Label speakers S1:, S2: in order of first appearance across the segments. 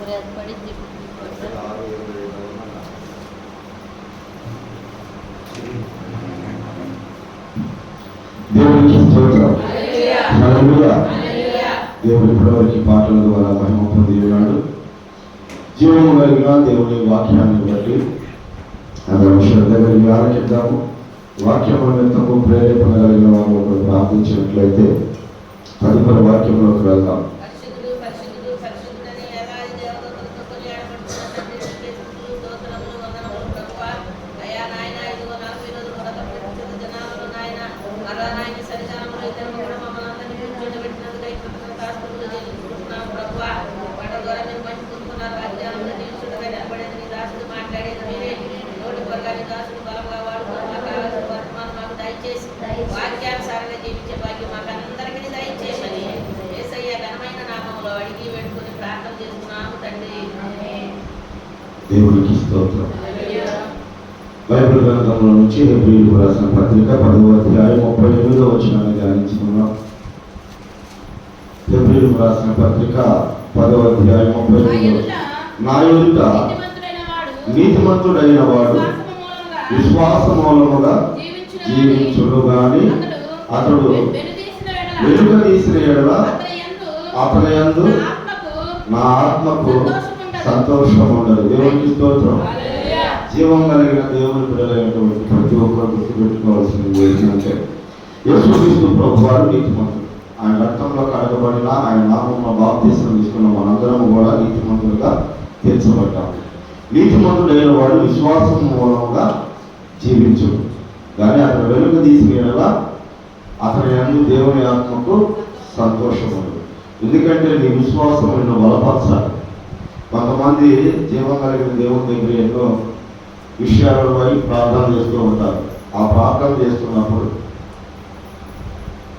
S1: దేవునికి స్తోత్రం. హల్లెలూయా. దేవుడు ఇప్పటివరకు పాటల ద్వారా మహిమ పొంది ఉన్నాడు. జీవము కలిగిన దేవుని వాక్యాన్ని బట్టి అందరం శ్రద్ధ కలిగి ఆలకిద్దాము. వాక్యం నిమిత్తము ప్రేరేపణ కలిగిన వారు ప్రార్థించినట్లయితే తదుపరి వాక్యంలోకి వెళ్దాం.
S2: వాక్యానుసారంగా జీవించే భాగ్యం మాకు అందరికీ దయచేయమని యేసయ్య ఘనమైన నామములో అడిగి పెట్టుకుని ప్రార్థన చేస్తున్నాము తండ్రి.
S1: దేవునికి స్తోత్రం. బైబిల్ గ్రంథంలో నుంచి హెబ్రీయులకు రాసిన పత్రిక 10వ అధ్యాయం 38వ వచనాన్ని ధ్యానించుకున్నాం. హెబ్రీయులకు రాసిన పత్రిక 10వ అధ్యాయం 38. నా ఎదుట నీతిమంతుడైన వాడు విశ్వాస మూలముగా జీవించుడు గాని అతడు వెలుగ తీసిన ఎడల అతని యందు నా ఆత్మకు సంతోషం ఉండదు. దేవునికి స్తోత్రం. జీవం కలిగిన దేవుని బిడ్డలైనటువంటి ప్రతి ఒక్కరు గుర్తుపెట్టుకోవాల్సింది ఏంటంటే యేసుక్రీస్తు ప్రభువారు నీతిమంతుడు. ఆయన రక్తంలో కడగబడిన ఆయన నామంలో బాప్తిస్మం తీసుకున్న మనందరం కూడా నీతిమంతులుగా తీర్చబడ్డాము. నీతిమంతుడైన వాడు విశ్వాసం మూలంగా జీవించుడు కానీ అతను వెలుగు తీసుకెళ్ళగా అతని యందు దేవుని ఆత్మకు సంతోషం ఉండదు. ఎందుకంటే నీ విశ్వాసం నిన్ను బలపరచాలి. కొంతమంది జీవం కలిగిన దేవుని దగ్గర ఎన్నో విషయాలపై ప్రార్థన చేస్తూ ఉంటారు. ఆ ప్రార్థన చేస్తున్నప్పుడు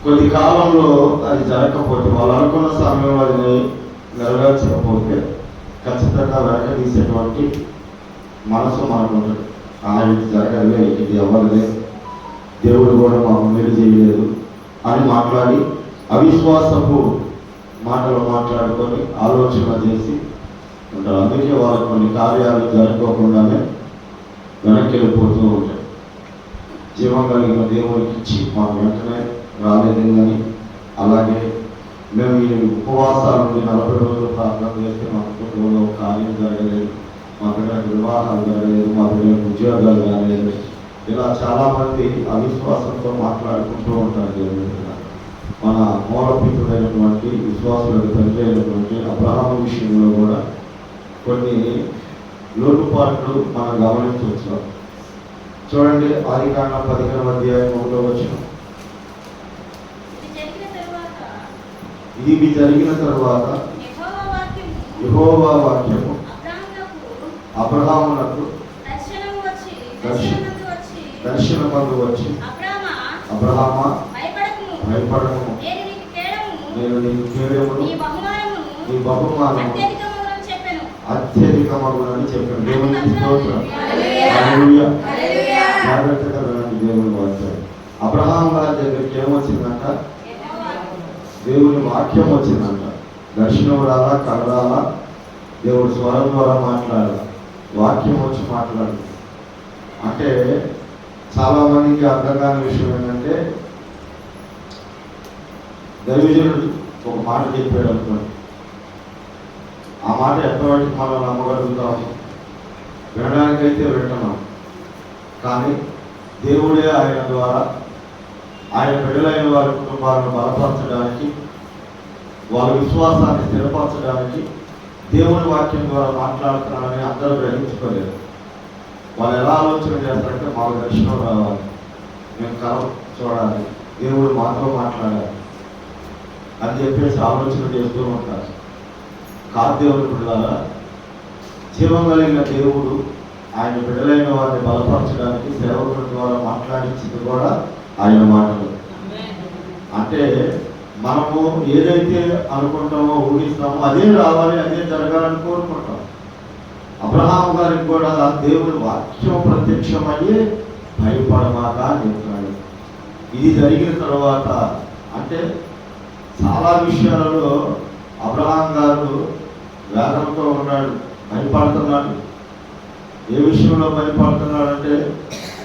S1: కొద్ది కాలంలో అది జరగకపోతే వాళ్ళు అనుకున్న సమయంలో అది నెరవేర్చకపోతే ఖచ్చితంగా వెనక తీసేటువంటి మనసు మనకు ఉంటుంది. ఇది జరగలే, ఇది అవ్వలే, దేవుడు కూడా మాకు మేలు చేయలేదు అని మాట్లాడి అవిశ్వాసపు మాటలు మాట్లాడుకొని ఆలోచన చేసి ఉంటారు. అందుకే వాళ్ళకి కొన్ని కార్యాలు జరగకుండానే వెనక్కి వెళ్ళిపోతూ ఉంటాయి. జీవం కలిగిన దేవుడికి ఇచ్చి మాకు వెంటనే రాలేదని, అలాగే మేము ఈ ఉపవాసాల నుండి 40 రోజులు ప్రార్థన చేస్తే మా కుటుంబంలో కార్యం జరగలేదు, మా పిల్లలకు వివాహాలు జరగలేదు, మా పిల్లలకు ఉద్యోగాలు కాలేదు, ఇలా చాలామంది అవిశ్వాసంతో మాట్లాడుకుంటూ ఉంటారు. దేవుని మన మూలపితుడైనటువంటి విశ్వాసులకు తండ్రి అయినటువంటి అబ్రహాము విషయంలో కూడా కొన్ని లోటుపాట్లు మనం గమనించవచ్చు. చూడండి, ఆదికాండం 15వ అధ్యాయం 1వ వచనం. ఇది జరిగిన తరువాత యెహోవా వాక్యము అబ్రహామునకు దర్శనమందు వచ్చి, అబ్రహామా భయపడము, నేను నీకు కేడమును నీ బహుమానము అత్యధికమగునని చెప్పాను. దేవునికి స్తోత్రం. హల్లెలూయా. జాగ్రత్తగా వినండి దేవుని వాక్యం. అబ్రహాం గారి దగ్గరికి ఏమొచ్చిందంట? దేవుని వాక్యం వచ్చిందంట. దర్శనం రాలా, కలరాలా, దేవుడు స్వరం ద్వారా మాట్లాడాల, వాక్యం వచ్చి మాట్లాడు. అంటే చాలా మందికి అర్థం కాని విషయం ఏంటంటే, దైవజనుడు ఒక మాట చెప్పాడు అనుకోండి, ఆ మాట ఎంతవరకు మనం నమ్మగలుగుతాము? వినడానికైతే వింటున్నాం, కానీ దేవుడే ఆయన ద్వారా ఆయన బిడ్డలైన వారి కుటుంబాలను బలపరచడానికి, వాళ్ళ విశ్వాసాన్ని స్థిరపరచడానికి దేవుని వాక్యం ద్వారా మాట్లాడుతున్నారని అందరూ గ్రహించుకోలేరు. వాళ్ళు ఎలా ఆలోచన చేస్తారంటే, మాకు దర్శనం రావాలి, మేము కళ చూడాలి, దేవుడు మాతో మాట్లాడాలి అని చెప్పేసి ఆలోచన చేస్తూ ఉంటారు. కాదు దేవుని బిడ్డలారా, జీవం కలిగిన దేవుడు ఆయన బిడ్డలైన వారిని బలపరచడానికి సేవకుల ద్వారా మాట్లాడించింది కూడా ఆయన మాటలు. అంటే మనము ఏదైతే అనుకుంటామో, ఊహిస్తామో అదే రావాలి, అదే జరగాలని కోరుకుంటాం. అబ్రహాం గారికి కూడా దేవుని వాక్యం ప్రత్యక్షమయ్యే భయపడమాక అని చెప్తున్నాడు. ఇది జరిగిన తర్వాత అంటే చాలా విషయాలలో అబ్రహాం గారు వేదంతో ఉన్నాడు, భయపడుతున్నాడు. ఏ విషయంలో భయపడుతున్నాడంటే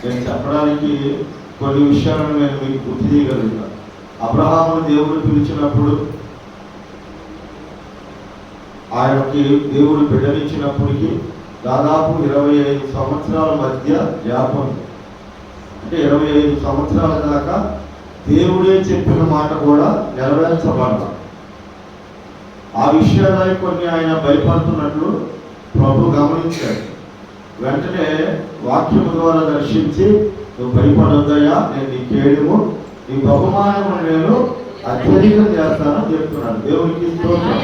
S1: నేను చెప్పడానికి కొన్ని విషయాలను నేను మీకు గుర్తు చేయగలుగుతాను. అబ్రహామును దేవుడు పిలిచినప్పుడు, ఆయనకి దేవుడు బిడ్డనిచ్చినప్పటికీ దాదాపు 25 సంవత్సరాల మధ్య గ్యాప్ ఉంది. అంటే 25 సంవత్సరాల దాకా దేవుడే చెప్పిన మాట కూడా నెరవేర్చబడాలి. ఆ విషయాలై కొన్ని ఆయన భయపడుతున్నట్లు ప్రభు గమనించాడు. వెంటనే వాక్యము ద్వారా దర్శించి, నువ్వు భయపడొద్దయ్యా, నేను నీ కేడము, నీ బహుమానము నేను అత్యధికం చేస్తానని చెప్తున్నాడు. దేవునికి స్తోత్రం.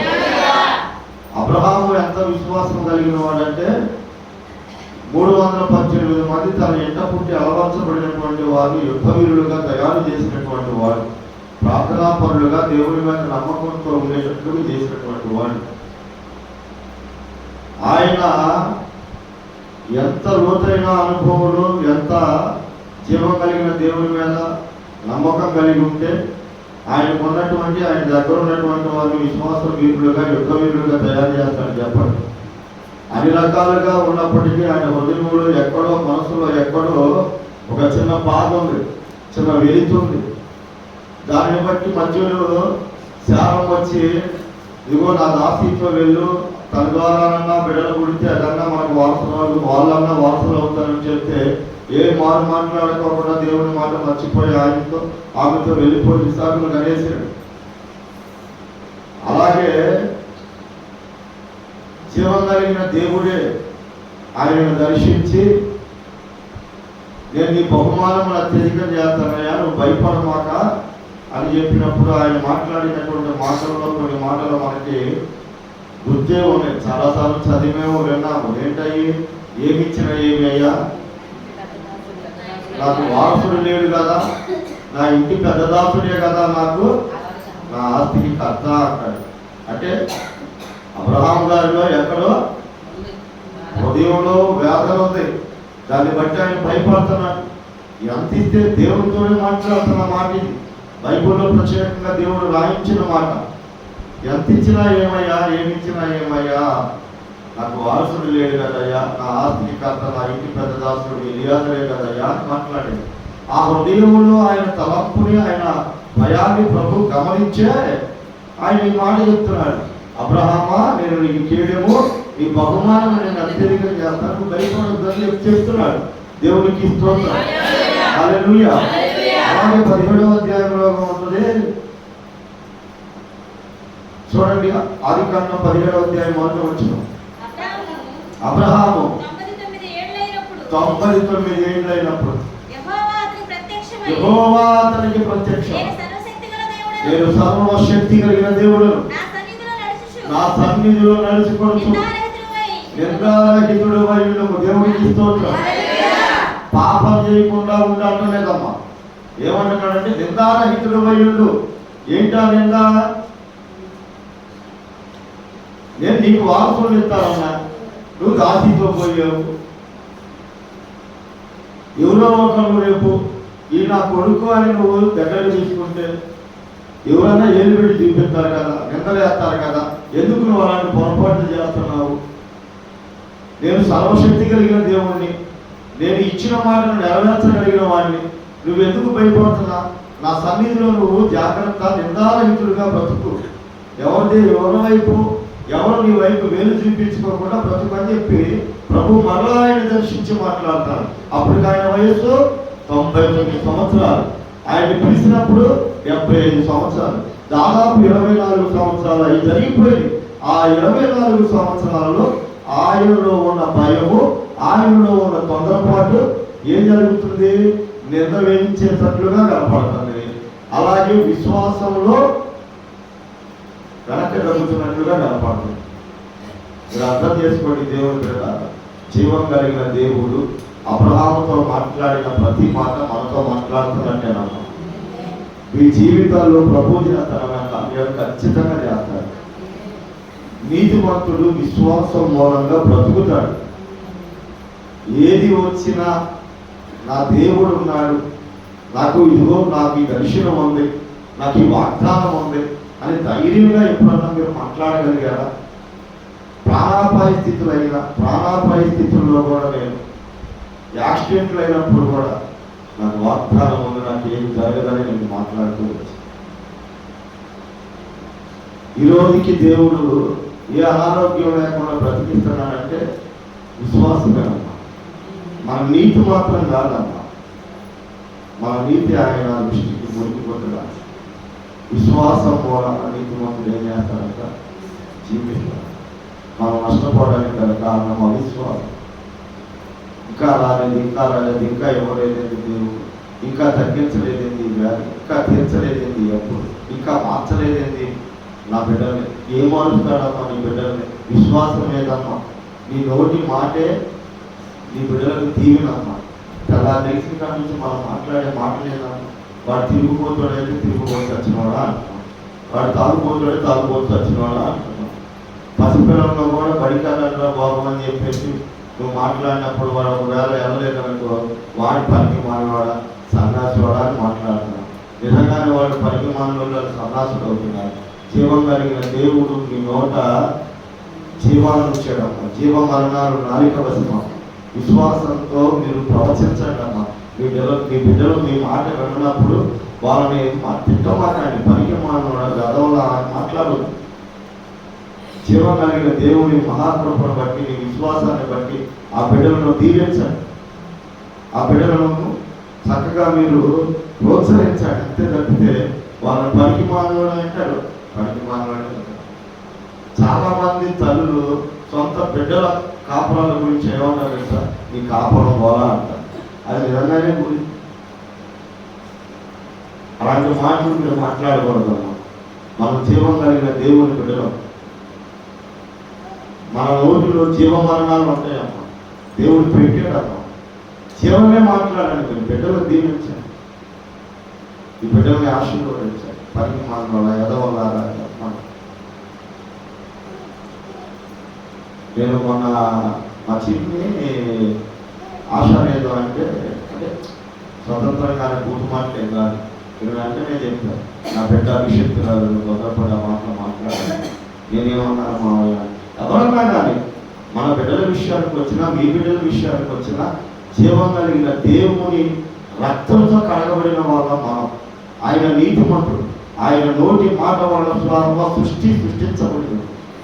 S1: అబ్రహాము ఎంత విశ్వాసం కలిగిన వాడంటే 318 మంది తన ఎంట పుట్టి అలవర్చబడినటువంటి వారు యుద్ధవీరులుగా తయారు చేసినటువంటి వాడు, ప్రార్థనాపరులుగా దేవుని మీద నమ్మకంతో ఉండేటట్లుగా చేసినటువంటి వాడు. ఆయన ఎంత లోతైన అనుభవంలో, ఎంత జీవం కలిగిన దేవుని మీద నమ్మకం కలిగి ఉంటే ఆయనకు ఉన్నటువంటి, ఆయన దగ్గర ఉన్నటువంటి వారిని విశ్వాస వీరులుగా, యుద్ధ వీరులుగా తయారు చేస్తాడని చెప్పండి. అన్ని రకాలుగా ఉన్నప్పటికీ ఆయన హృదయంలో ఎక్కడో, మనసులో ఎక్కడో ఒక చిన్న బాధ ఉంది, చిన్న వెలుతుంది. దాన్ని బట్టి మధ్యలో శాపం వచ్చి, ఇదిగో నా దాసీతో వెళ్ళు, తన ద్వారా బిడ్డలు పుడితే అదన్నా మనకు వారసులు, వాళ్ళన్నా వారసులు అవుతారని చెప్తే ఏ మారు మాట్లాడుకోకుండా దేవుని మాట మర్చిపోయి ఆమెతో వెళ్ళిపోయి విశాఖను గణేశాడు. అలాగే జీవం కలిగిన దేవుడే ఆయనను దర్శించి, నేను నీ బహుమానం అత్యధికం చేస్తానయ్యా, నువ్వు భయపడమాక అని చెప్పినప్పుడు ఆయన మాట్లాడినటువంటి మాటల్లో కొన్ని మాటలు మనకి గుర్తే ఉన్నాయి. చాలాసార్లు చదివేమో విన్నాము. ఏంటయ్యి, ఏమిచ్చిన ఏమి అయ్యా, నాకు వారసుడు లేడు కదా, నా ఇంటి పెద్ద దాసుడే కదా, నాకు నా ఆస్తికి కర్త అంటాడు. అంటే అబ్రహాం గారిలో ఎక్కడో హృదయంలో వేదన ఉంది. దాన్ని బట్టి ఆయన భయపడుతున్నాడు. ఎంత ఇస్తే దేవుడితోనే మాట్లాడుతున్న మాట ఇది. బైబిల్లో ప్రత్యేకంగా దేవుడు రాయించిన మాట. ఎంత ఇచ్చినా ఏమయ్యా, ఏమిచ్చినా ఏమయ్యా, నాకు వారసుడు లేడు కదయ్యా, నా ఆస్తికి కర్త నా ఇంటి పెద్ద దాసుడు ఎలియాజరే కదయ్యా అని మాట్లాడాడు. ఆ హృదయంలో ఆయన తలంపుని, ఆయన భయాన్ని ప్రభు గమనించే ఆయన ఈ మాట చెప్తున్నాడు. అబ్రహామా, నేను నీకు కేడము, నీ బహుమానం నేను అత్యధికం చేస్తాను, భయపడొద్దని చెప్తున్నాడు. దేవునికి స్తోత్రం. హల్లెలూయా. అలాగే 17వ అధ్యాయంలో ఉంటుంది చూడండి. ఆదికాండం 17వ అధ్యాయం 1వ వచనం. అబ్రహాము 99 ఏళ్ళైనప్పుడు యెహోవా అతనికి ప్రత్యక్షం, నేను సర్వశక్తి కలిగిన దేవుడు, నా సన్నిధిలో నడుచుకొనుచు నిందారహితుడు వైయుండుము. దేవునికి స్తోత్రం. పాపం చేయకుండా ఉండటం లేదమ్మా. ఏమంటున్నాడంటే నిందారహితుడు వైయుండు. ఏంటా నింద? నేను నీకు వారసులు ఇస్తానన్నా, నువ్వు దాసీతో పోయావు. ఎవరో ఒకరు రేపు ఈ నా కొడుకు అని నువ్వు దగ్గర తీసుకుంటే ఎవరైనా ఏళ్ళు పెట్టి చూపిస్తారు కదా, నిందలేస్తారు కదా. ఎందుకు నువ్వు అలాంటి పొరపాట్లు చేస్తున్నావు? నేను సర్వశక్తి కలిగిన దేవుణ్ణి, నేను ఇచ్చిన మాటను నెరవేర్చగలిగిన వాడిని, నువ్వెందుకు భయపడుతున్నా? నా సన్నిధిలో నువ్వు జాగ్రత్త, నిందారహితుడిగా బ్రతుకు. ఎవరి వైపు, ఎవరు నీ వైపు వేలు చూపించుకోకుండా బ్రతుకని చెప్పి ప్రభు మరలా ఆయన దర్శించి మాట్లాడతారు. అప్పటికి ఆయన వయస్సు 99 సంవత్సరాలు. ఆయన పిలిచినప్పుడు 75 సంవత్సరాలు. దాదాపు 24 సంవత్సరాలు అవి జరిగిపోయింది. ఆ 24 సంవత్సరాలలో ఆయనలో ఉన్న భయము, ఆయనలో ఉన్న తొందరపాటు ఏం జరుగుతుంది? నిర్ణయించేటట్లుగా కనపడుతుంది. అలాగే విశ్వాసంలో వెనక్కి జరుగుతున్నట్లుగా కనపడుతుంది. మీరు అర్థం చేసుకోండి. దేవుని బిడ్డ, జీవం కలిగిన దేవుడు అబ్రహాముతో మాట్లాడిన ప్రతి మాట మనతో మాట్లాడుతున్నట్టే నమ్మకం. మీ జీవితాల్లో ప్రభు చేస్తారన్న మీరు ఖచ్చితంగా చేస్తారు. నీతిమంతుడు విశ్వాసం మూలంగా బ్రతుకుతాడు. ఏది వచ్చినా నా దేవుడు ఉన్నాడు, నాకు ఇదిగో, నాకు ఈ దర్శనం ఉంది, నాకు ఈ వాగ్దానం ఉంది అని ధైర్యంగా ఎప్పుడన్నా మీరు మాట్లాడగలిగారా? ప్రాణాపాయ స్థితుల్లో కూడా నేను యాక్సిడెంట్లు అయినప్పుడు కూడా నాకు వాగ్దానం ఉంది, నాకు ఏం జరగదని నేను మాట్లాడుతూ వచ్చాను. ఈ రోజుకి దేవుడు ఏ అనారోగ్యం లేకుండా బ్రతికిస్తున్నాడంటే విశ్వాసమేనమ్మా. మన నీతి మాత్రం కాదమ్మా, మన నీతి ఆయన దృష్టికి మురికిపోతున్నా. విశ్వాసం మూలన నీతిమంతులు ఏం చేస్తారంట? జీవిస్తారు. మనం నష్టపోవడానికి గల కారణం అవిశ్వాసం. ఇంకా రాలేదు, ఇంకా ఇవ్వలేదేంటి దేవుడు, ఇంకా తగ్గించలేదేంటి వ్యాధి, ఇంకా తీర్చలేదేంటి ఎప్పుడు, ఇంకా మార్చలేదేంటి నా బిడ్డల్ని. ఏం మారుస్తాడమ్మా నీ బిడ్డల్ని? విశ్వాసం లేదమ్మా. నీ నోటి మాటే నీ బిడ్డలకు దీవెనమ్మా. అలా తెలిసిన కాడి నుంచి మనం మాట్లాడే మాటలేదమ్మా. వాడు తిరుగుపోతాడైతే తిరుగుపోతూ వచ్చినవాడా అంటున్నాం, వాడు తాగుపోతాడే తాగుపోతూ వచ్చినవాడా అంటున్నాం. పసిపిల్లల్లో కూడా బడికాలంలో బాబు అని చెప్పేసి నువ్వు మాట్లాడినప్పుడు వాడు ఒకవేళ వెళ్ళలేదనుకో, వాడి పనికి మానవాడా సన్నాసువాడా అని మాట్లాడుతున్నావు. నిజంగానే వాడు పనికి మానవులు సన్నాసులు అవుతున్నారు. జీవం కలిగిన దేవుడు మీ నోట జీవాలను ఇచ్చాడమ్మా. జీవ మరణాలు నాలిక వశమా. విశ్వాసంతో మీరు ప్రవచించండి అమ్మా. మీ బిడ్డలు మీ మాట విన్నప్పుడు వాళ్ళని తిట్టమాకండి. పనికి మానవుడు గదవలా మాట్లాడు. జీవం కలిగిన దేవుని మహాకృపను బట్టి, నీ విశ్వాసాన్ని బట్టి ఆ బిడ్డలను దీవించండి. ఆ బిడ్డలను చక్కగా మీరు ప్రోత్సహించండి. అంతే తప్పితే వాళ్ళని పనికి మానవుడు అంటారు. పనికి మానవుడు చాలా మంది తల్లులు సొంత బిడ్డల కాపురాల గురించి ఏమన్నా తెలుసా? నీ కాపురం పోలా అంటారు. అది నిజంగానే గురి. అలాంటి మాటలు మీరు మాట్లాడకూడదమ్మా. మనం జీవం కలిగిన దేవుని బిడ్డలం. మన నోటిలో జీవ మరణాలు ఉంటాయమ్మా. దేవుడు పెట్టాడమ్మా. జీవమే మాట్లాడండి. మీరు బిడ్డలు దీవించండి. ఈ బిడ్డల్ని ఆశీర్వదించండి. పనికి మానవాళ్ళ ఎదవల్లారా చెప్పండి. నేను మొన్న మా చీఫ్ని ఆశాలేదు అంటే స్వతంత్రంగానే పూర్తి మాటలేదు కాదు. నేను వెంటనే చెప్పాను, నా బిడ్డ అభిషక్తురాలు తొందరపడి ఆ మాటలు మాట్లాడాలి. నేనేమన్నాను మావయ్య, ఎవరన్నా కానీ మన బిడ్డల విషయానికి వచ్చినా, మీ బిడ్డల విషయానికి వచ్చినా జీవం కలిగిన దేవుని రక్తంతో కడగబడిన వాళ్ళ మనం. ఆయన నీతిమంతుడు. ఆయన నోటి మాట వల్ల సృష్టించబడింది.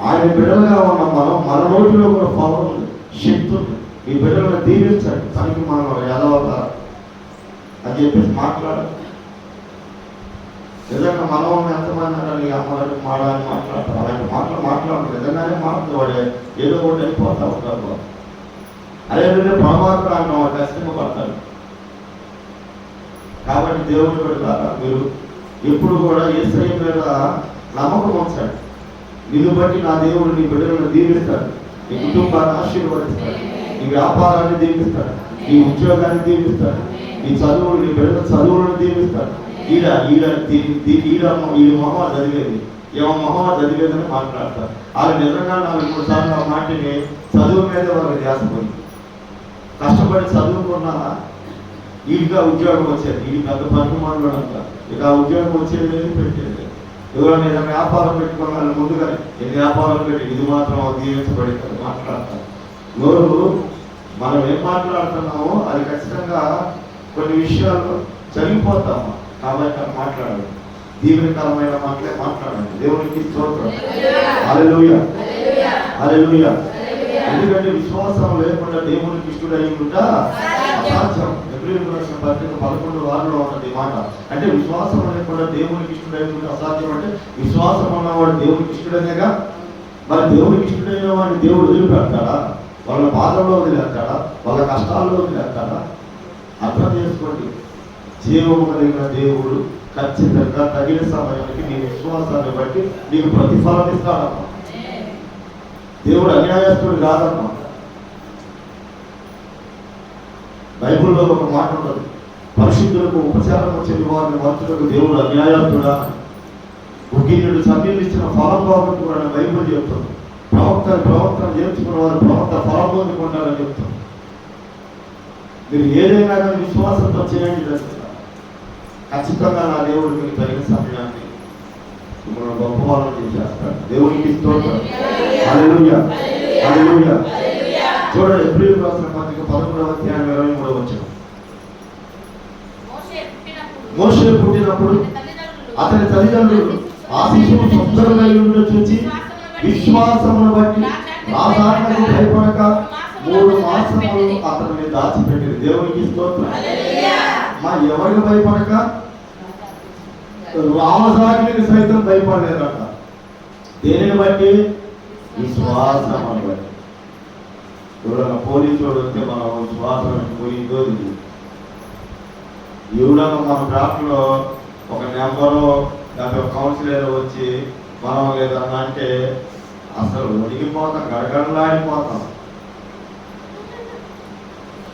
S1: ఆయన బిడ్డలుగా ఉన్న మనం, మన నోటిలో కూడా పవర్ ఉంది, శక్తి ఉంది. ఈ బిడ్డలను దీవించండి. పనికి మనం ఎదవతా అని చెప్పేసి మాట్లాడాలి. నిజంగా మనం ఎంతమంది అన్నారు ఈ అమ్మగారికి మాడని మాట్లాడతారు. అలాంటి మాటలు మాట్లాడతారు. నిజంగానే మాట్లాడే ఏదో ఒకటి అయిపోతా ఉంటారు. అదేవిధంగా పరమాత్మ అంటాం, కష్టంగా పడతారు. కాబట్టి దేవుని పెడతారా మీరు ఎప్పుడు కూడా యేసయ్య మీద నమ్మకం ఉంచండి. నిన్ను బట్టి నా దేవుడు నీ బిడ్డలను దీవిస్తాడు. నీ కుటుంబాన్ని ఆశీర్వదిస్తాడు. నీ వ్యాపారాన్ని దీవిస్తాడు. నీ ఉద్యోగాన్ని దీవిస్తాడు. నీ చదువులు, నీ బిడ్డల చదువులను దీవిస్తాడు. ఈడ మొహమ్మా చదివేది, ఏమో మొహమ్మా చదివేదని మాట్లాడతారు. వాళ్ళు నిజంగా 4-3 సార్లు ఆ మాటని చదువు మీద వాళ్ళకి ధ్యాసపోయింది. కష్టపడి చదువుకున్నా వీడిగా ఉద్యోగం వచ్చేది. వీడి పెద్ద పనిమానులు అంటారు. ఇక ఆ ఉద్యోగం వచ్చేది పెట్టేది. ఎవరైనా ఏదైనా వ్యాపారం పెట్టుకోవాలి ముందుగా ఎన్ని వ్యాపారాలు పెట్టి ఇది మాత్రం దీవించబడి మాట్లాడతారు. నోరు మనం ఏం మాట్లాడుతున్నామో అది ఖచ్చితంగా కొన్ని విషయాలు జరిగిపోతాము. కాబట్టి మాట్లాడాలి. దీవెనకరమైన మాటలే మాట్లాడండి. దేవునికి స్తోత్రం. హల్లెలూయా, హల్లెలూయా. ఎందుకంటే విశ్వాసం లేకుండా దేవునికి ఇష్టడై ఉంటే అసాధ్యం. ఎబ్రీయులకు రాసిన పత్రిక 11:6 ఉన్నది మాట. అంటే విశ్వాసం లేకుండా దేవునికి ఇష్టడై ఉంటే అసాధ్యం. అంటే విశ్వాసం ఉన్నవాడు దేవునికి ఇష్టడనేగా. మరి దేవునికి ఇష్టడైన వాడిని దేవుడు వదిలిపెడతాడా? వాళ్ళ బాధల్లో వదిలేస్తాడా? వాళ్ళ కష్టాల్లో వదిలేస్తాడా? అర్థం చేసుకోండి. జీవము కలిగిన దేవుడు ఖచ్చితంగా తగిన సమయానికి నీ విశ్వాసాన్ని బట్టి నీకు ప్రతిఫలం ఇస్తాడమ్మా. దేవుడు అన్యాయస్తుడు కాదమ్మా. బైబిల్లో ఒక మాట ఉంటుంది, పరిశుద్ధులకు ఉపచారం వచ్చేది వారిని మనుషులకు దేవుడు అన్యాయస్తుడా. ఒకిన్నుడు సభ్యులు ఇచ్చిన ఫలం బాగుంటున్నాడని బైబిల్ చెప్తుంది. ప్రవక్తను చేర్చుకున్న వారు ప్రవక్త ఫలం పొందుకుంటారని చెప్తుంది. మీరు ఏదైనా కానీ విశ్వాసంతో చేయండి. ఖచ్చితంగా నా దేవుడు మీకు తగిన సమయాన్ని మనం గొప్ప వాళ్ళని చేసేస్తాడు. దేవునికి స్తోత్రం. హల్లెలూయా. హల్లెలూయా. చూడండి ఎబ్రీయులకు రాసిన పత్రిక 11వ అధ్యాయం 23వ వచనం. మోషే పుట్టినప్పుడు అతని తల్లిదండ్రులు ఆ శిశువు సుందరమై ఉండి చూచి విశ్వాసమును బట్టి రాజాకు భయపడక 3 మాసములు అతన్ని దాచిపెట్టింది. దేవునికి స్తోత్రం. మా ఎవరికి భయపడక రామసాగికి సైతం భయపడలేదట. దేనిని బట్టి? విశ్వాసమును బట్టి. ఎవరైనా పోలీసులు వస్తే మనం విశ్వాసం పోయిందో ఇది. ఎవరైనా మన ప్రాంతంలో ఒక నెంబరు లేకపోతే కౌన్సిలర్ వచ్చి మనం లేదన్నా అంటే అసలు ఒడిగిపోతాం, గడగడలాడిపోతాం.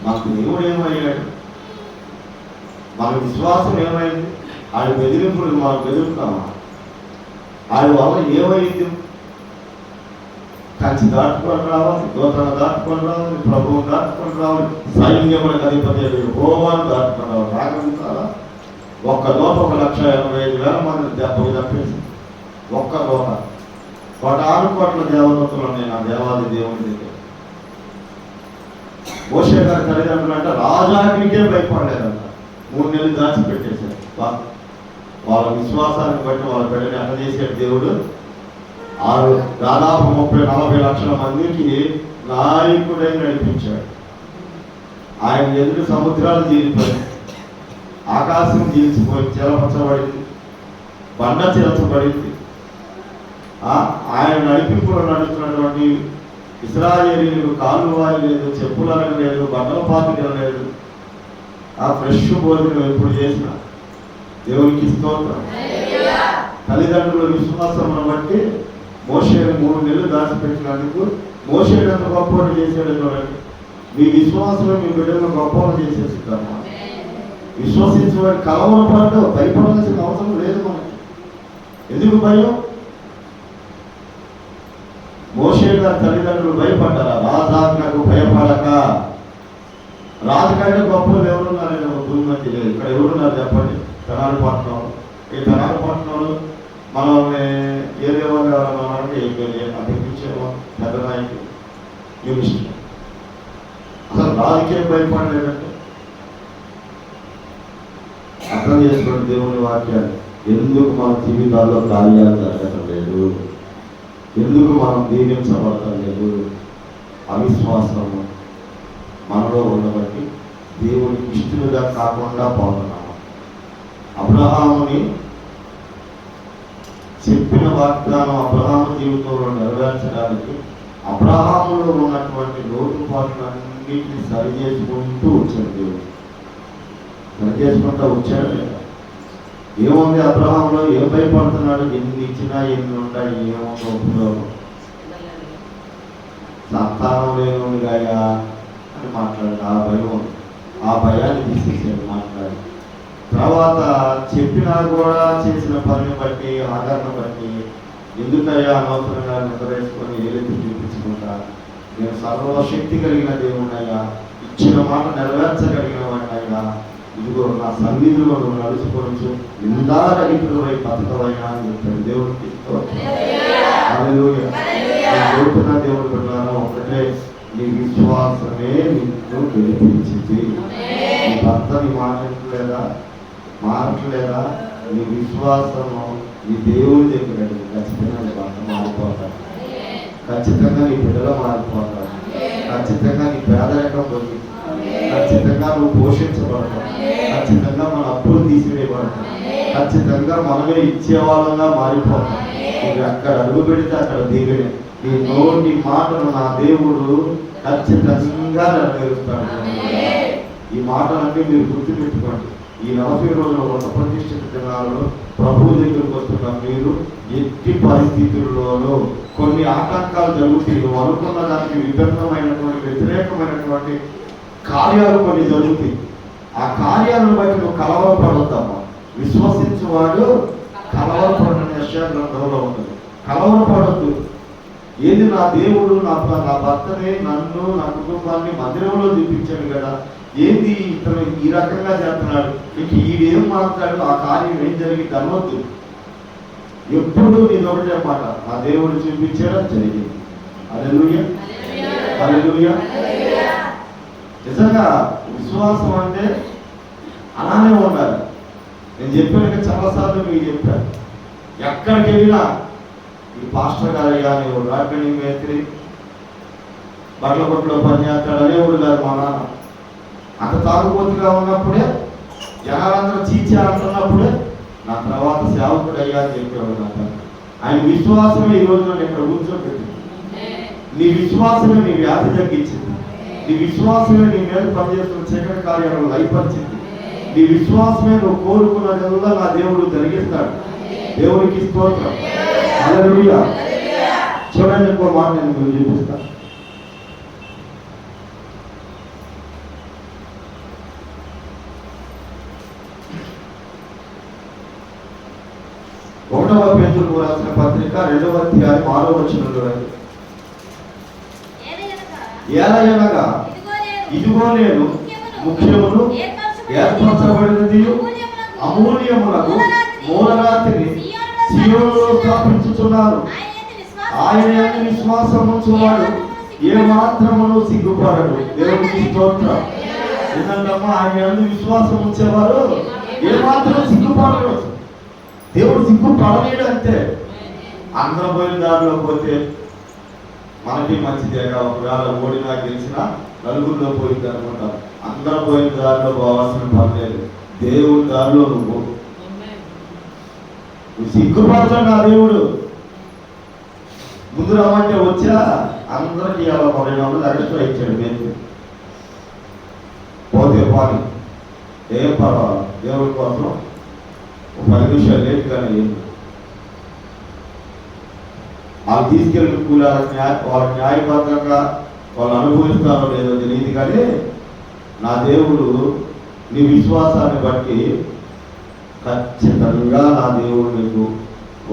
S1: మనకు దేవుడు ఏమయ్యాడు? మన విశ్వాసం ఏమైంది? ఆడి బెదిరింపులు మనం బెదురుతామా? ఆడి వల్ల ఏమైంది? కంచి దాటుకొని రావాలి, దోతను దాటుకొని రావాలి, ప్రభువు దాటుకొని రావాలి, సైన్యములకు అధిపతి హోమాను దాటుకొని రావాలి. రాగలుగుతారా? ఒక్క దోత 1,85,000 మంది దెబ్బకి తప్పేసి ఒక్క దోత 1,600,000 దేవదూతలు ఉన్నాయి నా దేవాది దేవుని దగ్గర. మోషే గారి తల్లిదండ్రులు అంటే రాజానికే భయపడలేదంట. 3 నెలలు దాచిపెట్టేశారు. వాళ్ళ విశ్వాసాన్ని బట్టి వాళ్ళ బిడ్డని అన్న చేసే దేవుడు దాదాపు 30-40 లక్షల మందికి నాయకుడై నడిపించాడు. ఆయన ఎదురు సముద్రాలు చీలిపోయి, ఆకాశం చీల్చిపోయి చీలపరచబడింది, బండ చీల్చబడింది. ఆయన నడిపింపులో నడుస్తున్నటువంటి ఇశ్రాయేలీయులకు కాళ్ళు వారి లేదు, చెప్పులకు లేదు, బండల పాతికలు లేదు. ఆ ఫ్రెష్ భోజనం ఎప్పుడు చేసిన దేవునికి స్తోత్రం. తల్లిదండ్రుల విశ్వాసమును బట్టి మోషేని 3 నెలలు దాచిపెట్టినందుకు మోషే ఎంత గొప్ప చేసాడు చూడండి. మీ విశ్వాసంలో మీ బిడ్డలను గొప్ప చేసేస్తామా? విశ్వసించబడి కలవరపడటం భయపడాల్సిన అవసరం లేదు మనకి. ఎందుకు భయం? మోషే గారి తల్లిదండ్రులు భయపడ్డారా? రాజాజ్ఞకు భయపడక. రాజుకంటే గొప్పలు ఎవరున్నారని ఒక భూమి లేదు. ఇక్కడ ఎవరున్నారు చెప్పండి? తెనాలి పట్టణంలో. ఈ తెనాలి పట్టణంలో మనం ఏ దేవాలు ఎవరన్నారంటే అంతకించేమో పెద్ద నాయకులు యూనిస్ట్. అసలు రాజుకే భయపడలేదంటే అర్థం చేసుకోండి దేవుని వాక్యాన్ని. ఎందుకు మన జీవితాల్లో కార్యాలు జరగటం లేదు? ఎందుకు మనం దీవించబడటం లేదు? అవిశ్వాసము మనలో ఉండబట్టి దేవునికి ఇష్టలుగా కాకుండా పోతున్నాము. అబ్రహాముని చెప్పిన వాగ్దానం అబ్రహాము జీవితంలో నెరవేర్చడానికి అబ్రహాములో ఉన్నటువంటి లోటుపాట్లన్నింటినీ సరి చేసుకుంటూ వచ్చాడు. దేవుడు సరి చేసుకుంటూ వచ్చాడు లేదా? ఏముంది అబ్రహాంలో? ఏం భయపడుతున్నాడు? ఎన్ని ఇచ్చినా ఎన్ని ఉంటాయి, ఏముందో ఉపయోగం? సంతానం లేని గాయా అని మాట్లాడు. ఆ భయం ఉంది. ఆ భయాన్ని తీసేసాడు మాట్లాడి. తర్వాత చెప్పినా కూడా చేసిన పనిని బట్టి ఆధారణ బట్టి ఎందుకయ్యా అనవసరంగా నిద్రేసుకొని ఏలెత్తి చూపించుకుంటా, నేను సర్వశక్తి కలిగిన దేవుణ్ణయ్యా, ఇచ్చిన మాట నెరవేర్చగలిగిన వాడినయ్యా, ఇదిగో నా సన్నిధిలో నువ్వు నడుచుకోవచ్చు, నిందారహితుడై బతకవైనా అని చెప్పాడు. దేవుడికి కోరుతున్న దేవుడు పెట్టారా? ఒకటే, నీ విశ్వాసమే నిన్ను గెలిపించింది. నీ భర్త నీ మాట్లాడలేదా? మారట్లేదా? నీ విశ్వాసము నీ దేవుడి దగ్గర ఖచ్చితంగా నీ భర్త మారిపోతాడు. ఖచ్చితంగా నీ బిడ్డలు మారిపోతాడు. ఖచ్చితంగా నీ పేదరికం పోతుంది. ఖచ్చితంగా నువ్వు పోషించబడతావు. ఖచ్చితంగా మన అప్పులు తీసివేయబడతావు. ఖచ్చితంగా మనమే ఇచ్చేవాళ్ళంగా మారిపోతాం. నువ్వు ఎక్కడ అడుగు పెడితే అక్కడ దీవెనే. నీ నోటి మాటను నా దేవుడు ఖచ్చితంగా నెరవేరుస్తాడు. ఈ మాటలన్నీ మీరు గుర్తుపెట్టుకోండి. ఈ 40 రోజుల వ్రత ప్రతిష్ఠిత దినాలలో ప్రభువు దగ్గరకు వస్తున్న మీరు ఎట్టి పరిస్థితుల్లోనూ కొన్ని ఆటంకాలు జరుగుతాయి. నువ్వు అనుకున్న దానికి విభిన్నమైనటువంటి వ్యతిరేకమైనటువంటి కార్యాలు కొన్ని జరుగుతాయి. ఆ కార్యాలను బట్టి నువ్వు కలవరపడొద్దమ్మా. విశ్వసించేవాడు కలవరపడని యెషయా గ్రంథంలో ఉంటుంది. కలవరపడొద్దు. ఏది నా దేవుడు నా భర్తని నన్ను నా కుటుంబాన్ని మందిరంలో చూపించాడు కదా, ఏంది ఇతను ఈ రకంగా చేస్తున్నాడు, ఇంక ఈడేం మాట్లాడు, ఆ కార్యం ఏం జరిగింది అనవద్దు. ఎప్పుడు నేను ఒకటే మాట, నా దేవుడు చూపించాడని జరిగింది. హల్లెలూయా. హల్లెలూయా. నిజంగా విశ్వాసం అంటే అలానే ఉండాలి. నేను చెప్పాను చాలాసార్లు మీకు చెప్పాను, ఎక్కడికి వెళ్ళినా ఈ పాస్టర్ గారు కానీ రాకని మేస్త్రి బట్టల కొట్లో పనిచేస్తాడు అనేవాడు కాదు మా నాన్న. అంత తాగుబోతుగా ఉన్నప్పుడే జనాలందరూ చీచా అంటున్నప్పుడే నా తర్వాత సేవకుడు అయ్యా అని చెప్పేవాడు నా తండ్రి. ఆయన విశ్వాసమే ఈ రోజు నన్ను ఇక్కడ కూర్చోబెట్టింది. నీ విశ్వాసమే నీ వ్యాధి తగ్గించింది. నీ విశ్వాసమే నీ మీద పనిచేస్తున్న చీకటి కార్యాలను లైపరిచింది. నీ విశ్వాసమే నువ్వు కోరుకున్నదల్లా నా దేవుడు జరిగిస్తాడు. దేవునికి స్తోత్రం. హల్లెలూయా. చూడండి, ఇంకో మాట నేను మీకు చూపిస్తాను. ఒకటవ పేతురుకు రాసిన పత్రిక 2వ అధ్యాయం 6వ వచనం చూడండి. ఏలయనగా ఇదిగో నేను ముఖ్యమును ఏర్పరచబడినది అమూల్యమునకు మూలరాతిని సీయోనులో స్థాపించుచున్నాను. ఆయన యందు విశ్వాసం ఉంచువాడు ఏ మాత్రమును సిగ్గుపడడు. దేవునికి స్తోత్రం. ఎందుకంటమ్మా, ఆయన యందు విశ్వాసం ఉంచేవారు ఏ మాత్రం సిగ్గుపడరు. దేవుడు సిగ్గుపడలేడు అంతే. అందరం పోయిన దారిలో పోతే మనకి మంచిదేగా. ఒకవేళ ఓడినా గెలిచినా నలుగురిలో పోయింది అనుకుంటాం. అందరం పోయిన దారిలో పోవాల్సిన పని లేదు. దేవుడి దారిలో నువ్వు సిగ్గుపడతాడు ఆ దేవుడు. ముందు రమ్మంటే వచ్చా అందరికి అలా 1200 ఎక్స్ట్రా ఇచ్చాడు. మేము పోతే పాని ఏం పర్వాలేదు, దేవుడి కోసం 10 నిమిషాలు లేట్గానే వాళ్ళు తీసుకెళ్ళి వాళ్ళ న్యాయబద్ధంగా వాళ్ళు అనుభవిస్తారో లేదో తెలియదు, కానీ నా దేవుడు నీ విశ్వాసాన్ని బట్టి ఖచ్చితంగా నా దేవుడు నీకు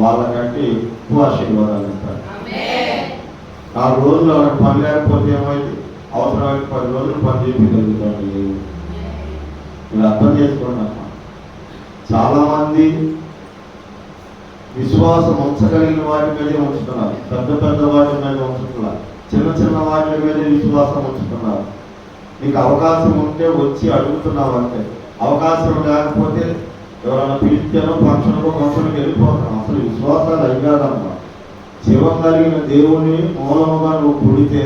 S1: వాళ్ళకంటే ఎక్కువ ఆశీర్వాదాలు ఇస్తాడు. 4 రోజులు వాళ్ళకి పని లేకపోతే ఏమైంది, అవసరమైతే 10 రోజులు పని చేయగలుగుతాడు దేవుడు. మీరు అర్థం చేసుకోండి అమ్మా. చాలా మంది విశ్వాసం ఉంచగలిగిన వాటి మీదే ఉంచుతున్నారు. పెద్ద పెద్ద వాటి మీద ఉంచుతున్నారు. చిన్న చిన్న వాటి మీదే విశ్వాసం ఉంచుతున్నారు. నీకు అవకాశం ఉంటే వచ్చి అడుగుతున్నావు అంటే, అవకాశం లేకపోతే ఎవరైనా పిలిస్తేనో ఫంక్షన్కి వెళ్ళిపోతున్నాం. అసలు విశ్వాసాలు అయిగాదమ్మా. జీవం కలిగిన దేవుని మూలముగా నువ్వు పుడితే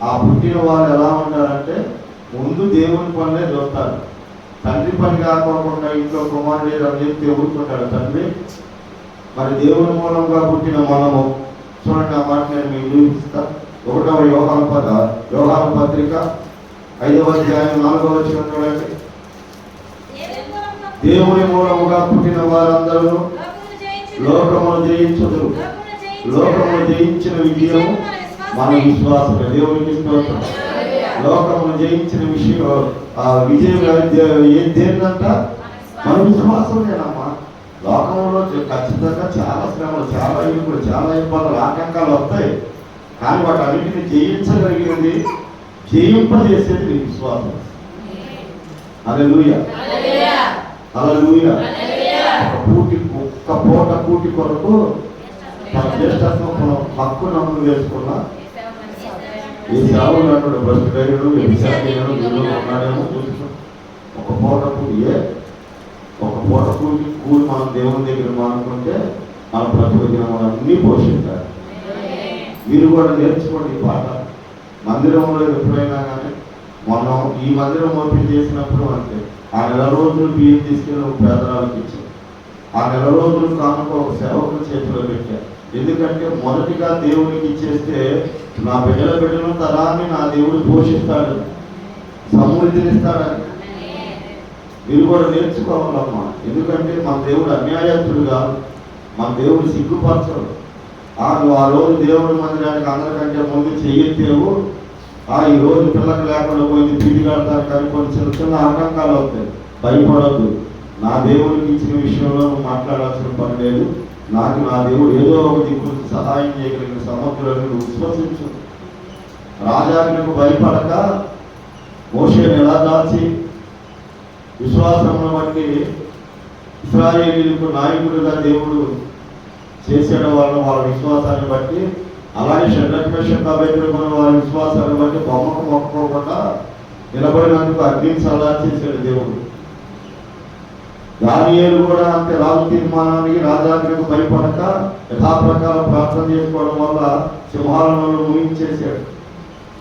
S1: ఆ పుట్టిన వాళ్ళు ఎలా ఉంటారంటే ముందు దేవుని పనులే చూస్తారు. తండ్రి పని కాకోకుండా ఇంట్లో కుమారుడు లేరు అని చెప్పి ఊరుకుంటాడు తండ్రి. మరి దేవుని మూలంగా పుట్టిన మనము చూడండి, ఆ మాట నేను మీకు చూపిస్తా. 1వ యోహాను పత్రిక 5వ అధ్యాయం 4వ వచనం చూడండి. దేవుని మూలముగా పుట్టిన వారందరూ లోకమును జయించుదురు. లోకమును జయించిన విజయము మన విశ్వాసమే. దేవునికి స్తోత్రం. లోకమును జయించిన విజయం ఏంటంట? మన విశ్వాసమేనమ్మా. లోకంలో ఖచ్చితంగా చాలా శ్రమలు, చాలా ఇరుకులు, చాలా ఇబ్బందులు, ఆటంకాలు వస్తాయి. కానీ వాటి అన్నింటినీ జయించగలిగినది, జయింపజేసేది నీ విశ్వాసం. హల్లెలూయా. హల్లెలూయా. ఒక్క పూట కూటి కొరకు తన జ్యేష్ఠత్వం హక్కు నమ్ము వేసుకున్నా ఈ సేవలు అంటాడు బస్సు డ్రైవరు ఉన్నాడేమో చూసుకో. ఒక పూట కూడి మనం దేవుని దగ్గర మానుకుంటే మన ప్రతిదినం అన్నీ పోషిస్తారు. మీరు కూడా నేర్చుకోండి ఈ పాట. మందిరంలో ఎప్పుడైనా కానీ మనం ఈ మందిరం ఓపెన్ చేసినప్పుడు అంటే ఆ 4 రోజులు బియ్యం తీసుకెళ్ళి పేదరాలకు ఇచ్చారు. ఆ 4 రోజులు కానుక ఒక సేవకుల చేతిలో పెట్టారు. ఎందుకంటే మొదటిగా దేవునికి ఇచ్చేస్తే నా బిడ్డల తరాన్ని నా దేవుడు పోషిస్తాడు, సమృద్ధినిస్తాడని మీరు కూడా నేర్చుకోవాలమ్మా. ఎందుకంటే మన దేవుడు అన్యాయస్తుడు కాదు, మన దేవుడు సిగ్గుపరచడు. నువ్వు ఆ రోజు దేవుడి మందిరానికి అందరికంటే ముందు చెయ్యెత్తేవు, ఈ రోజు పిల్లకి లేకుండా పోయింది పీడి కడతారు. కానీ కొన్ని చిన్న చిన్న ఆటంకాలు అవుతాయి. భయపడద్దు. నా దేవుడికి ఇచ్చిన విషయంలో నువ్వు మాట్లాడాల్సిన పని లేదు. నాకు నా దేవుడు ఏదో ఒక దిక్కుకు సహాయం చేయగలిగిన సమర్థులను నువ్వు విశ్వసించు. రాజాకు భయపడక మోషేను ఎలా దాచి విశ్వాసమును బట్టి ఇశ్రాయేలీయులకు నాయకుడిగా దేవుడు చేసేయడం వలన వాళ్ళ విశ్వాసాన్ని బట్టి అలాగే షడ్రకమైన వారి విశ్వాసాన్ని బట్టి బొమ్మకు మొక్కుకోకుండా నిలబడినందుకు అగ్ని సలహా చేశాడు దేవుడు. దానియేలు కూడా అంతే, రాజు తీర్మానానికి రాజానికి భయపడక యథాప్రకారం ప్రార్థన చేసుకోవడం వల్ల సింహాలను ముగించేశాడు.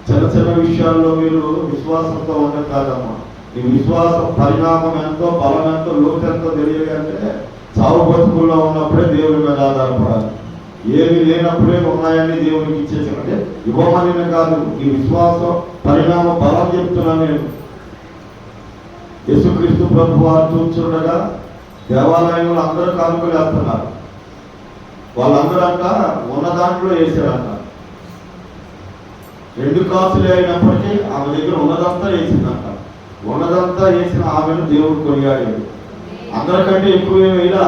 S1: చిన్న చిన్న విషయాల్లో మీరు విశ్వాసంతో ఉండదు కాదమ్మా. ఈ విశ్వాస పరిణామం ఎంతో, బలం ఎంతో, లోతు ఎంతో తెలియాలంటే చావు బతుకుల్లో ఉన్నప్పుడే దేవుని మీద ఆధారపడాలి. ఏమి లేనప్పుడే ఉన్నాయని దేవునికి ఇచ్చేసానంటే ఇవ్వమని కాదు, ఈ విశ్వాసం పరిణామ బలం చెప్తున్నాను నేను. యేసుక్రీస్తు ప్రభు వారు చూస్తుండగా దేవాలయంలో అందరూ కానుకలు వేస్తున్నారు. వాళ్ళందరూ అంట ఉన్న దాంట్లో వేసారంట. 2 కాసులే అయినప్పటికీ ఆమె దగ్గర ఉన్నదంతా వేసిందంట. ఉన్నదంతా వేసిన ఆమెను దేవుడు కొనియాడాడు. అందరికంటే ఎక్కువ వేయలా,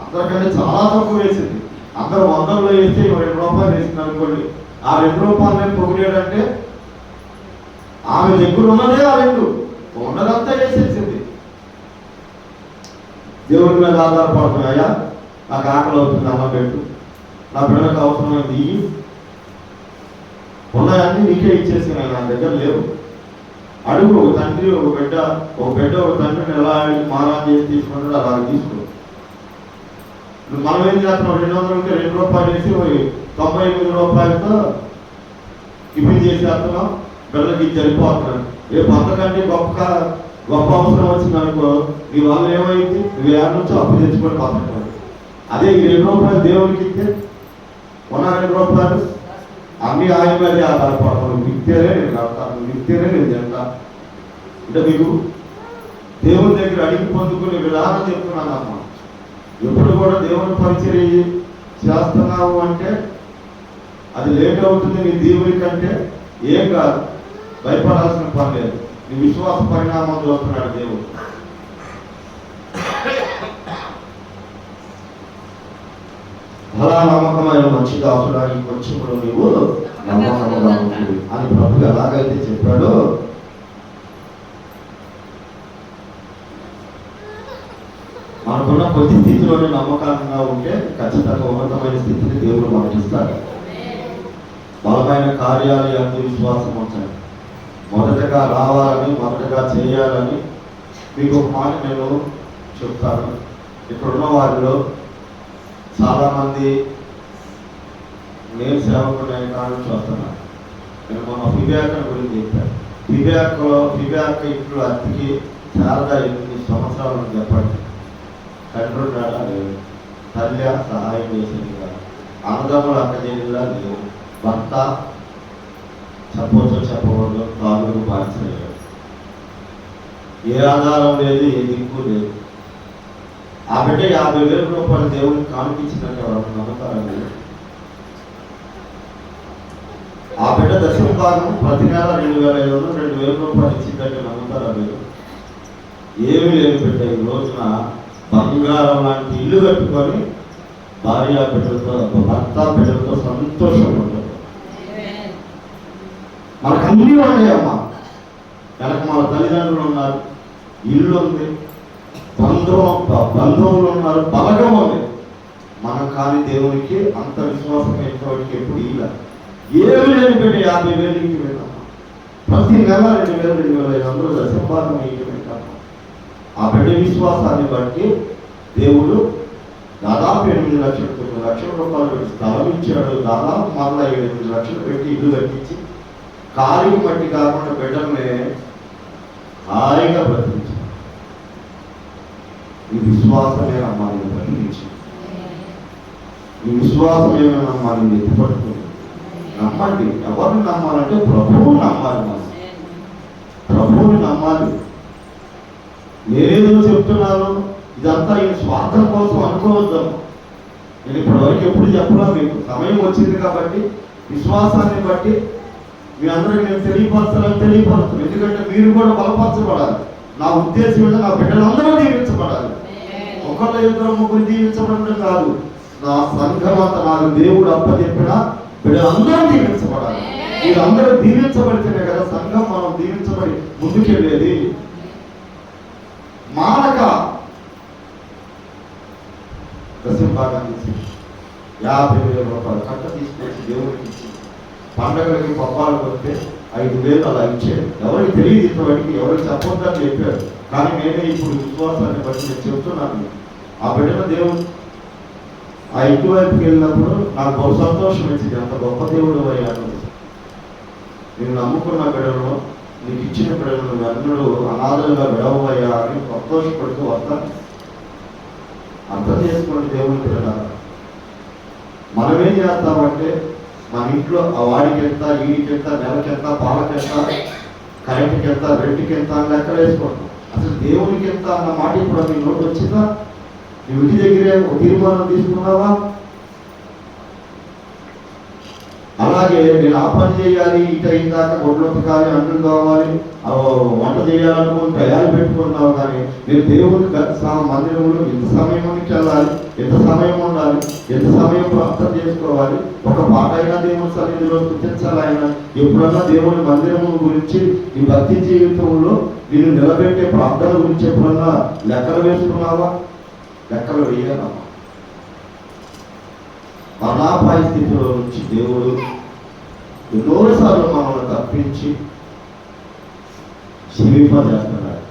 S1: అందరికంటే చాలా తక్కువ వేసింది. అందరూ 100లో వేస్తే 2 రూపాయలు వేసింది అనుకోండి. ఆ 2 రూపాయలని పొగిడాడంటే ఆమె దగ్గర ఉన్నదే ఆ 2, ఉన్నదంతా వేసేసింది. దేవుడి మీద ఆధారపడుతున్నాయా? నాకు ఆకలి అవుతుంది, అమ్మ పెట్టు, నా బిడ్డకు అవసరమైంది ఇవి, ఉన్నాయన్నీ నీకే ఇచ్చేసినాయి, నా దగ్గర లేవు. అడుగు, ఒక తండ్రి ఒక బిడ్డ ఒక తండ్రిని ఎలా మారా చేసి తీసుకుంటాడు అలా తీసుకో. మనం ఏం చేస్తున్నాం, 200కి 2 రూపాయలు వేసి 98 రూపాయలతో టిఫిన్ చేసేస్తున్నాం, బిడ్డలకి సరిపోతున్నాడు. రేపు అంతకంటే గొప్ప అవసరం వచ్చింది అనుకో, నీ వల్ల ఏమైంది, నువ్వు ఏడు నుంచో అప్పు తెచ్చుకొని పక్కన. అదే ఈ 2 రూపాయలు దేవునికి ఇస్తే ఉన్న 2 రూపాయలు అన్ని ఆయన మీద ఆధారపడతాను. విత్తేనే నేను కడతాను, విత్తేనే నేను తింటా. అంటే మీకు దేవుని దగ్గర అడిగి పొందుకునే విధానం చెప్తున్నానమ్మా. ఎప్పుడు కూడా దేవుని పరిచర్య చేస్తున్నావు అంటే అది లేట్ అవుతుంది. నీ దేవుని కంటే ఏం కాదు, భయపడాల్సిన పని లేదు. నీ విశ్వాస పరిణామం చూస్తున్నాడు దేవుడు. అలా నమ్మకమైన మంచి దాసుడానికి వచ్చినప్పుడు నీవు నమ్మకంగా ఉంటుంది అని ప్రభు ఎలాగైతే చెప్పాడో, మనకున్న కొద్ది స్థితిలోనే నమ్మకంగా ఉంటే ఖచ్చితంగా ఉన్నతమైన స్థితిని దేవుడు మనకిస్తాడు. బలమైన కార్యాలు ఎంతో విశ్వాసం ఉంచాలి. మొదటగా రావాలని, మొదటగా చేయాలని మీకు ఒక మాట నేను చెప్తాను. ఇక్కడున్న వారిలో చాలామంది నేను సేవకునే కారణం చూస్తున్నాను. నేను మొన్న ఫిబ్యాక్ గురించి చెప్పాను. ఫిబ్యాక్ ఇంట్లో అతికి శారద 8 సంవత్సరాలు చెప్పండి. తండ్రి ఉన్నాడా లేదు, తల్లి సహాయం చేసేది కాదు, అన్నదమ్ములు అక్క చెల్లిలా లేవు, భర్త చెప్పవచ్చు చెప్పకూడదు, తాగుడు బాధించలేదు, ఏ ఆధారం లేదు, ఏ దిక్కు లేదు. ఆ బిడ్డ 50,000 రూపాయలు దేవుడికి కానిపించినట్టు ఎవరు నమ్ముతారని, ఆ బిడ్డ దశమ భాగం ప్రతి నెల 2,500 రూపాయలు ఇచ్చిందంటే నమ్ముతారా మీరు? ఏమి లేని బిడ్డ ఈ రోజున బంగారం లాంటి ఇల్లు కట్టుకొని భార్య బిడ్డలతో, భర్త బిడ్డలతో సంతోషంగా ఉంటుంది. మనకు అన్నీ ఉన్నాయమ్మా. వెనక మన తల్లిదండ్రులు ఉన్నారు, ఇల్లు ఉంది, బంధువులు ఉన్నారు, బలగం ఉంది. మనం కానీ దేవునికి అంత విశ్వాసం ఎంతవరకు ఎప్పుడు ఇలా ఏమి లేని పెట్టి 50,000 ఇంటికి వెళ్ళాము. ప్రతి నెల 2,000, 2,500 దశంభాగం ఇంటికి వెళ్ళాము. ఆ బిడ్డ విశ్వాసాన్ని బట్టి దేవుడు దాదాపు 8 లక్షలు, 9 లక్షల రూపాయలు పెట్టి స్థలం ఇచ్చాడు. దాదాపు మరలా 7 లక్షలు పెట్టి ఇల్లు కట్టించి కాలికి మట్టి కాకుండా బిడ్డల్ని హాయిగా బ్రతికించాడు. ఈ విశ్వాసమే నమ్మాలని బ్రతికించింది. ఈ విశ్వాసమే నమ్మాలని ఎత్తిపడుతుంది. నమ్మండి. ఎవరిని నమ్మాలంటే ప్రభువుని నమ్మాలి. మనం ప్రభువుని నమ్మాలి. నేనేదో చెప్తున్నాను, ఇదంతా ఈ స్వార్థం కోసం అనుకోవద్దాము. నేను ఇప్పటివరకు ఎప్పుడు చెప్పలా, మీకు సమయం వచ్చింది కాబట్టి విశ్వాసాన్ని బట్టి మీ అందరికీ నేను తెలియపరుస్తాను. ఎందుకంటే మీరు కూడా బలపరచబడాలి. నా ఉద్దేశం ఏంటంటే నా బిడ్డలందరూ దీవించబడాలి. ఒకళ్ళు 2 3 దీవించబడడం కాదు, నా సంఘం అంతా నాకు దేవుడు అప్పచెప్పిన బిడ్డలందరూ దీవించబడాలి. మీరందరూ దీవించబడితేనే కదా సంఘం మనం దీవించబడి ముందుకెళ్ళేది. మానక దశంభాగం తీసి 50,000 రూపాయలు కట్ట తీసుకొచ్చి దేవుడికి ఇచ్చి పండగలకి పబ్బాలు కొడితే 5,000 అలా ఇచ్చారు. ఎవరికి తెలియదు ఇంతవరకు, ఎవరికి చెప్పొద్దని చెప్పారు. కానీ నేనే ఇప్పుడు విశ్వాసాన్ని బట్టి నేను చెప్తున్నాను. ఆ బిడ్డను దేవుడు ఆ ఇంటి వైపుకి వెళ్ళినప్పుడు నాకు బహు సంతోషం వచ్చింది. అంత గొప్ప దేవుడు అయ్యాను. నేను నమ్ముకున్న బిడ్డను, నీకు ఇచ్చిన బిడ్డను అందరూ అనాథలుగా విడవయ్యా అని సంతోషపడుతూ వస్తాను. అర్థం చేసుకోండి దేవుని బిడ్డ. మనమేం చేస్తామంటే మన ఇంట్లో ఆ వాడికి ఎంత, వీడికి ఎంత, నెలకి ఎంత, పాలకి ఎంత, కరెంట్కి ఎంత, రెంట్కి ఎంత అని లెక్క వేసుకోండి. అసలు దేవునికి ఎంత అన్న మాట ఇప్పుడు మీ నోటు వచ్చిందా? నీ ఇంటి దగ్గరే ఒక తీర్మానం తీసుకున్నావా? అలాగే నేను ఆ పని చేయాలి, ఇట ఇందాక గొడ్లు ఉతకాలి, అంటులు కావాలి, వంట చేయాలనుకుని తయారు పెట్టుకున్నావు. కానీ నేను దేవుని మందిరంలో ఎంత సమయానికి వెళ్ళాలి, ఎంత సమయం ఉండాలి, ఎంత సమయం ప్రార్థన చేసుకోవాలి, ఒక పాట అయినా దేవుని సన్నిధిలో స్తుతించాలి. ఆయన ఎప్పుడన్నా దేవుని మందిరం గురించి నీ భక్తి జీవితంలో నేను నిలబెట్టే ప్రార్థన గురించి ఎప్పుడన్నా లెక్కలు వేసుకున్నావా? లెక్కలు వేయాలమ్మా. అనాపాయ స్థితిలో నుంచి దేవుడు ఎన్నోసార్లు మనల్ని తప్పించి జీవింపజేస్తున్నాడు.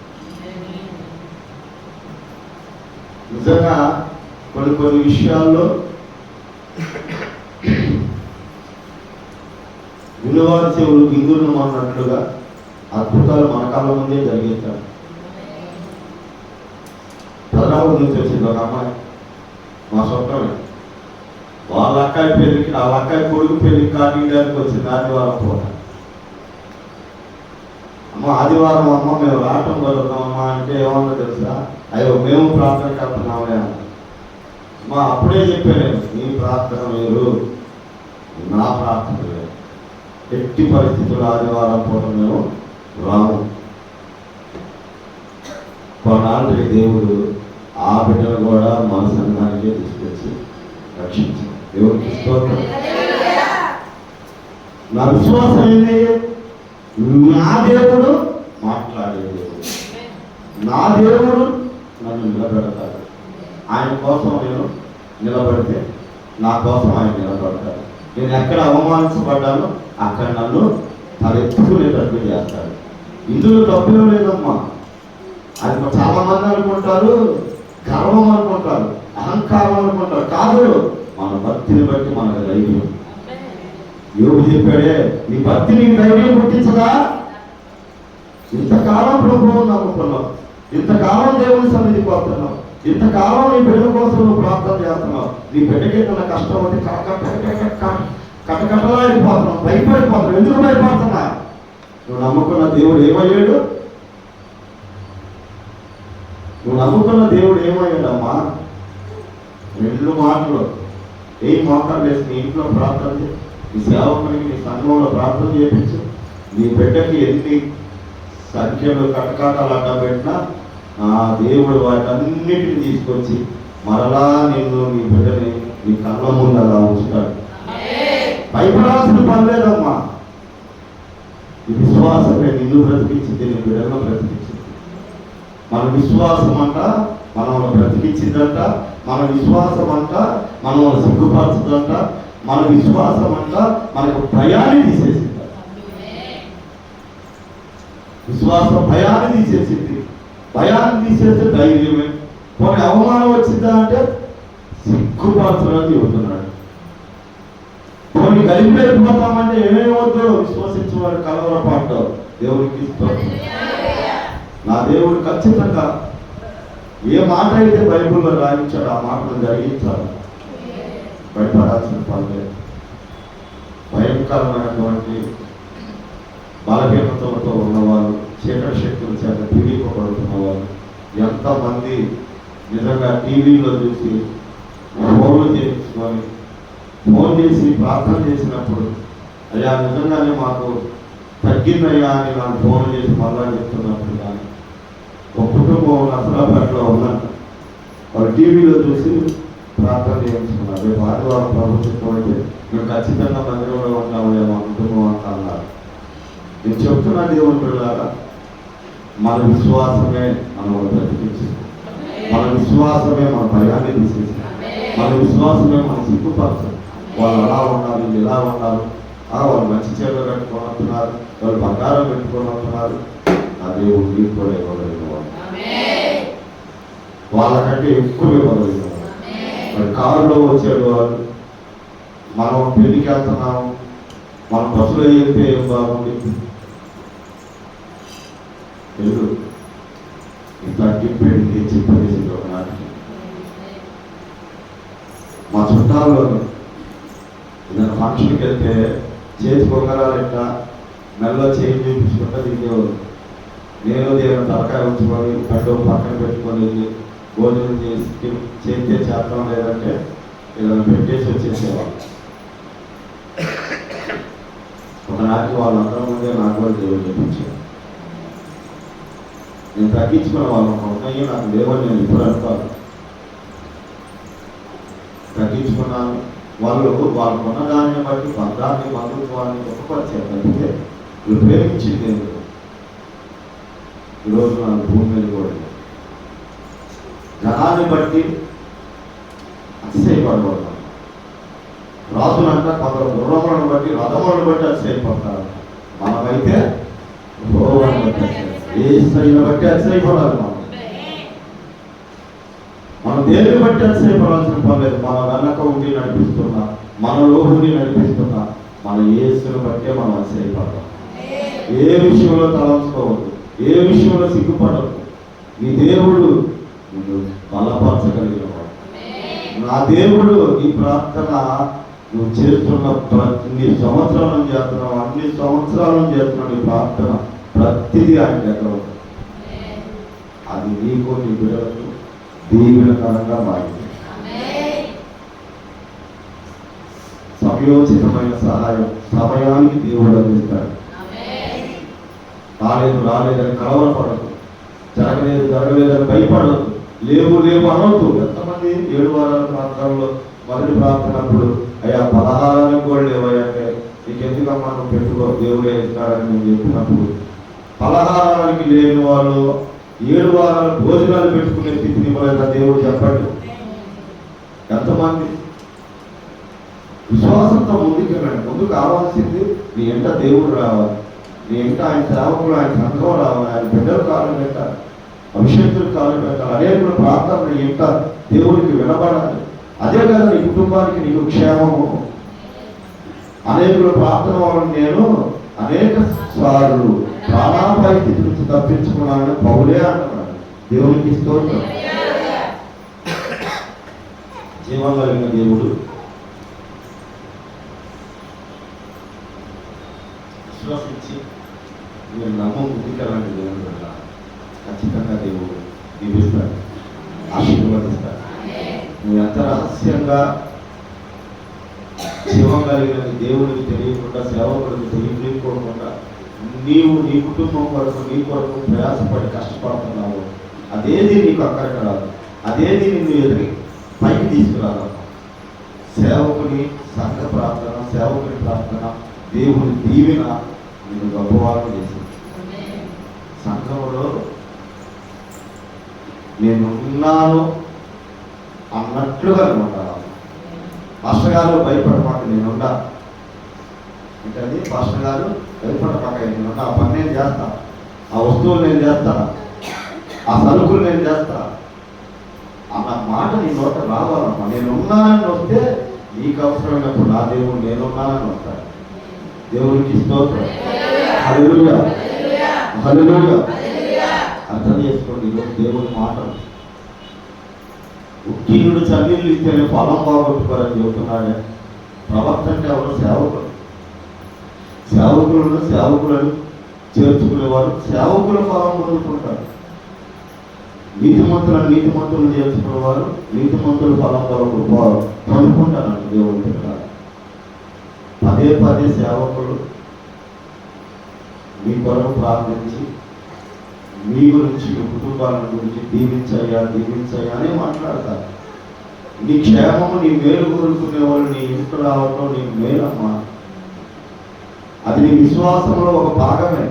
S1: నిజంగా కొన్ని విషయాల్లో విలువారి చెవులు గింగులు అన్నట్లుగా అద్భుతాలు మన కాళ్ళ ముందే జరిగిస్తాడు. హైదరాబాద్ నుంచి వచ్చింది ఒక అమ్మాయి, మా సొంతమే. వాళ్ళ అక్కాయి పెళ్ళికి, ఆ అక్కాయి కొడుకు పెళ్ళికి కాటించడానికి వచ్చింది ఆదివారం పూట. అమ్మ ఆదివారం అమ్మ మేము రావటం కలుగుతామమ్మా అంటే ఏమన్నా తెలుసా? అయ్యో మేము ప్రార్థనకి వెళ్తున్నామే అన్న. అమ్మా అప్పుడే చెప్పాను, నీ ప్రార్థన వేరు, నా ప్రార్థన వేరు. ఎట్టి పరిస్థితుల్లో ఆదివారం పూట మేము రాము. కొన్నాళ్ళకి దేవుడు ఆ బిడ్డను కూడా మన సంఘానికే తీసుకొచ్చి రక్షించాడు. దేవుడికి స్తోత్రం. నా విశ్వాసం ఏంటి? నా దేవుడు మాట్లాడే దేవుడు, నా దేవుడు నన్ను నిలబెడతాడు. ఆయన కోసం నేను నిలబడితే నా కోసం ఆయన నిలబడతాడు. నేను ఎక్కడ అవమానించబడ్డానో అక్కడ నన్ను తలెత్తుకునేటట్టు చేస్తాడు. ఇందులో తప్పేం లేదమ్మా. అది చాలా మంది అనుకుంటారు గర్వం అనుకుంటారు, అహంకారం అనుకుంటారు. కాదు, మన భక్తిని బట్టి మనకు ధైర్యం. యోగు చెప్పాడే, నీ భక్తి నీకు ధైర్యం పుట్టించదా? ఇంతకాలం ప్రభువును నమ్ముకున్నావు, ఇంతకాలం దేవుని సన్నిధికి వస్తున్నావు, ఇంతకాలం నీ బిడ్డ కోసం నువ్వు ప్రార్థన చేస్తున్నావు. నీ బిడ్డకి తన కష్టం వచ్చి కట్టకట్టలాడిపోతున్నావు, భయపడిపోతున్నావు. ఎందుకు భయపడుతున్నా? నువ్వు నమ్ముకున్న దేవుడు ఏమయ్యాడు? నువ్వు నమ్ముకున్న దేవుడు ఏమయ్యాడమ్మా? 2 మాటలు. ఏం మోకాలు వేసి నీ ఇంట్లో ప్రార్థన చేయి, నీ సేవకునికి నీ సంఘంలో ప్రార్థన చేయించు. నీ బిడ్డకి ఎన్ని సంఖ్యలు కటకాటాలు అడ్డా పెట్టినా ఆ దేవుడు వాటన్నిటిని తీసుకొచ్చి మరలా నిన్ను నీ బిడ్డని నీ కళ్ళ ముందు అలా ఉంచుతాడు. భయపడాల్సిన పని లేదమ్మా. ఈ విశ్వాసమే నిన్ను బ్రతికించింది, నీ బిడ్డలను బ్రతికించింది. మన విశ్వాసం అంట మనల్ని బ్రతికించిందంట, మన విశ్వాసం అంట మనల్ని సిగ్గుపరచదంట, మన విశ్వాసం అంట మనకు భయాన్ని తీసేసింది. విశ్వాసం భయాన్ని తీసేసింది. భయాన్ని తీసేస్తే ధైర్యమే. కొన్ని అవమానం వచ్చిందా అంటే సిగ్గుపరచడానికి చెబుతున్నాడు. కొన్ని కలిపిపోతామంటే ఏమేమవుతో విశ్వసించేవాడు కలవరపాటు. దేవుడికి నా దేవుడు ఖచ్చితంగా ఏ మాట అయితే బైబిల్లో రాయించాడు ఆ మాటను జరిగించాలి. భయపడాల్సిన పని లేదు. భయంకరమైనటువంటి బలహీనతలతో ఉన్నవాళ్ళు, చీకటి శక్తుల చేత పీడిపడుతున్న వాళ్ళు ఎంతమంది నిజంగా టీవీలో చూసి ఫోన్లు చేయించుకొని ఫోన్ చేసి ప్రార్థన చేసినప్పుడు అయ్యా నిజంగానే మాకు తగ్గిందయ్యా అని నాకు ఫోన్ చేసి మళ్ళా చెప్తున్నప్పుడు కానీ ఒక కుటుంబం నసరాపేటలో ఉందంట. వాళ్ళు టీవీలో చూసి ప్రార్థన చేయించుకున్నారు. రేపు ఆదివారం ప్రభుత్వం అయితే మేము ఖచ్చితంగా మందిరంలో ఉంటామని మా కుటుంబం అంతా అన్నారు. నేను చెప్తున్నా దేవుని పిల్లలారా, మన విశ్వాసమే మనల్ని బ్రతికించింది, మన విశ్వాసమే మన భయాన్ని తీసేసింది. మన విశ్వాసమే మనం సిగ్గుపరచదు. వాళ్ళు అలా ఉన్నారు, వీళ్ళు ఇలా ఉన్నారు, వాళ్ళు మంచి చీరలు కట్టుకొని వస్తున్నారు, వాళ్ళు బంగారం పెట్టుకొని వస్తున్నారు. ఆ దేవుడు నీకు కూడా ఇవ్వగలిగిన వాళ్ళు, వాళ్ళకంటే ఎక్కువ ఇవ్వగలిగిన వాళ్ళు. మరి కారులో వచ్చాడు వాళ్ళు, మనం పెళ్లికి వెళ్తున్నాము, మనం బస్సులో వెళ్తే ఏం బాగుంది. వెళ్ళు తగ్గిపోయింది చెప్పేసి ఒకనాటికి మా చుట్టాల్లో ఏదైనా ఫంక్షన్కి వెళ్తే చేతి పొంగరాలు ఇట్లా మెల్ల చేయి చూపించుకుంటా దిగేవారు. నేను దేవుని తలకాయ ఉంచుకొని పెద్ద పక్కన పెట్టుకొని వెళ్ళి భోజనం చేసి చేస్తే చేస్తాం, లేదంటే ఏదైనా పెట్టేసి వచ్చేసేవాళ్ళు. ఒకనాటికి వాళ్ళందరూ ముందే నాకు కూడా దేవుడు చెప్పించారు. నేను తగ్గించుకున్న వాళ్ళు ఉన్నాయి, నాకు లేవని నేను ఇప్పుడు అనుకోను. తగ్గించుకున్నాను. వాళ్ళకున్న దాన్ని బట్టి బంధాన్ని బంధుత్వాన్ని గొప్పపరిచారు. తప్పితే వీళ్ళు ప్రేమించింది దేవుడు. ఈరోజు నాకు భూమి మీద కూడా జనాన్ని బట్టి అతిశయపడబడతాను. రాజులంట కొందరు గుర్రములను బట్టి రథములను బట్టి అతిశయపడతారు. మనమైతే గౌరవాన్ని బట్టి ఏసైని బట్టి అతిశయపడాలి. మనం దేన్ని బట్టి అతిశయపడాల్సిన పని లేదు. మన వెనక ఉండి నడిపిస్తున్నా, మనలో ఉండి నడిపిస్తున్నా, మన యేసుని బట్టే మనం అతిశయపడతాం. ఏ విషయంలో తలంచుకోవద్దు, ఏ విషయంలో సిగ్గుపడదు. నీ దేవుడు నిన్ను బలపరచగలిగిన వాడు. నా దేవుడు నీ ప్రార్థన నువ్వు చేస్తున్న నీ సంవత్సరాల చేస్తున్నావు, అన్ని సంవత్సరాల చేస్తున్నావు. నీ ప్రార్థన ప్రతిదీ ఆయన దగ్గర ఉంది. అది నీకు నీ బిడ్డలకు దీవెనకరంగా మారింది. సమయోచితమైన సహాయం సమయానికి దేవుడు అందిస్తాడు. రాలేదని కలవరపడదు, జరగలేదని భయపడదు, లేవు అనవద్దు. ఎంతమంది 7 వారాల ప్రాంతాల్లో మొదటి ప్రార్థనప్పుడు అయ్యా 16 కూడా లేవయ్యాకే నీకెందుకమ్మా నువ్వు పెట్టుకో దేవుడే ఇస్తాడని నేను చెప్పినప్పుడు 16 లేని వాళ్ళు 7 వారాలు భోజనాలు పెట్టుకునే స్థితిని ఇవ్వలేదా దేవుడు? చెప్పండి. ఎంతమంది విశ్వాసంతో ముందుకెళ్ళండి. ముందుకు కావాల్సింది నీ ఎంట దేవుడు రావాలి, నీ ఎంట ఆయన సేవకులు, ఆయన సంఘం రావాలి, ఆయన బిడ్డలు కాలం పెట్టాలి, అభిషేకులు కాలం పెట్టాలి. అనేకులు ప్రార్థన నీ ఎంట దేవుడికి వినబడాలి. అదే కదా నీ కుటుంబానికి నీకు క్షేమము. అనేకులు ప్రార్థన వల్ల నేను అనేక సార్లు ప్రాణాపాయ స్థితి నుంచి తప్పించుకున్నానని పౌలే అంటున్నాడు. దేవునికి స్తోత్రం. జీవం కలిగిన దేవుడు విశ్వసించి మీరు నమ్మం ముందుకెళ్ళండి. దేవుడు ఖచ్చితంగా దేవుడు దీవిస్తాడు, ఆశీర్వదిస్తాడు. నువ్వు ఎంత రహస్యంగా జీవం కలిగిన దేవుడికి తెలియకుండా, సేవకుడికి తెలియకోకుండా నీవు నీ కుటుంబం కొరకు, నీ కొరకు ప్రయాసపడి కష్టపడుతున్నావు, అదేది నీకు అక్కడికి రాదు, అదేది నిన్ను ఎదిగి పైకి తీసుకురాదు. సేవకుని సంఘ ప్రార్థన, సేవకుని ప్రార్థన, దేవుని దీవెన నేను గొప్పవాళ్ళు చేసింది. సంఘంలో నేనున్నాను అన్నట్లుగా ఉంటాను. పాస్టర్ గారు భయపడమాట, నేనున్నా. ఏంటండి పాస్టర్ గారు భయపడమాక, నేనున్నా. ఆ పని నేను చేస్తా, ఆ వస్తువులు నేను చేస్తా, ఆ సరుకులు నేను చేస్తా అన్న మాట నీ నోట రావాలమ్మా. నేనున్నానని వస్తే నీకు అవసరమైనప్పుడు నా దేవుడు నేనున్నానని వస్తాడు. దేవునికి స్తోత్రం. హల్లెలూయా, హల్లెలూయా. అర్థం చేసుకోండి ఈరోజు దేవుని మాటలు. ఉక్కీనుడు చన్నీళ్ళు ఇస్తేనే పొలం బాగొట్టుకోరని చెబుతున్నాడే. ప్రవక్త అంటే ఎవరు? సేవకులు. సేవకులను చేర్చుకునేవారు సేవకుల ఫలం పొందుకుంటారు. నీతిమంతులను చేర్చుకునేవారు నీతిమంతుల ఫలం కొరకు పొందుకుంటారంట దేవుని ప్రకారం. పదే సేవకులు మీ కొరకు ప్రార్థించి మీ గురించి, మీ కుటుంబాల గురించి దీవించయ్యా అని మాట్లాడతారు. నీ క్షేమము, నీ మేలు కోరుకునే వాళ్ళు నీ ఇంట్లో రావటం నీ మేలమ్మా. అది నీ విశ్వాసంలో ఒక భాగమే.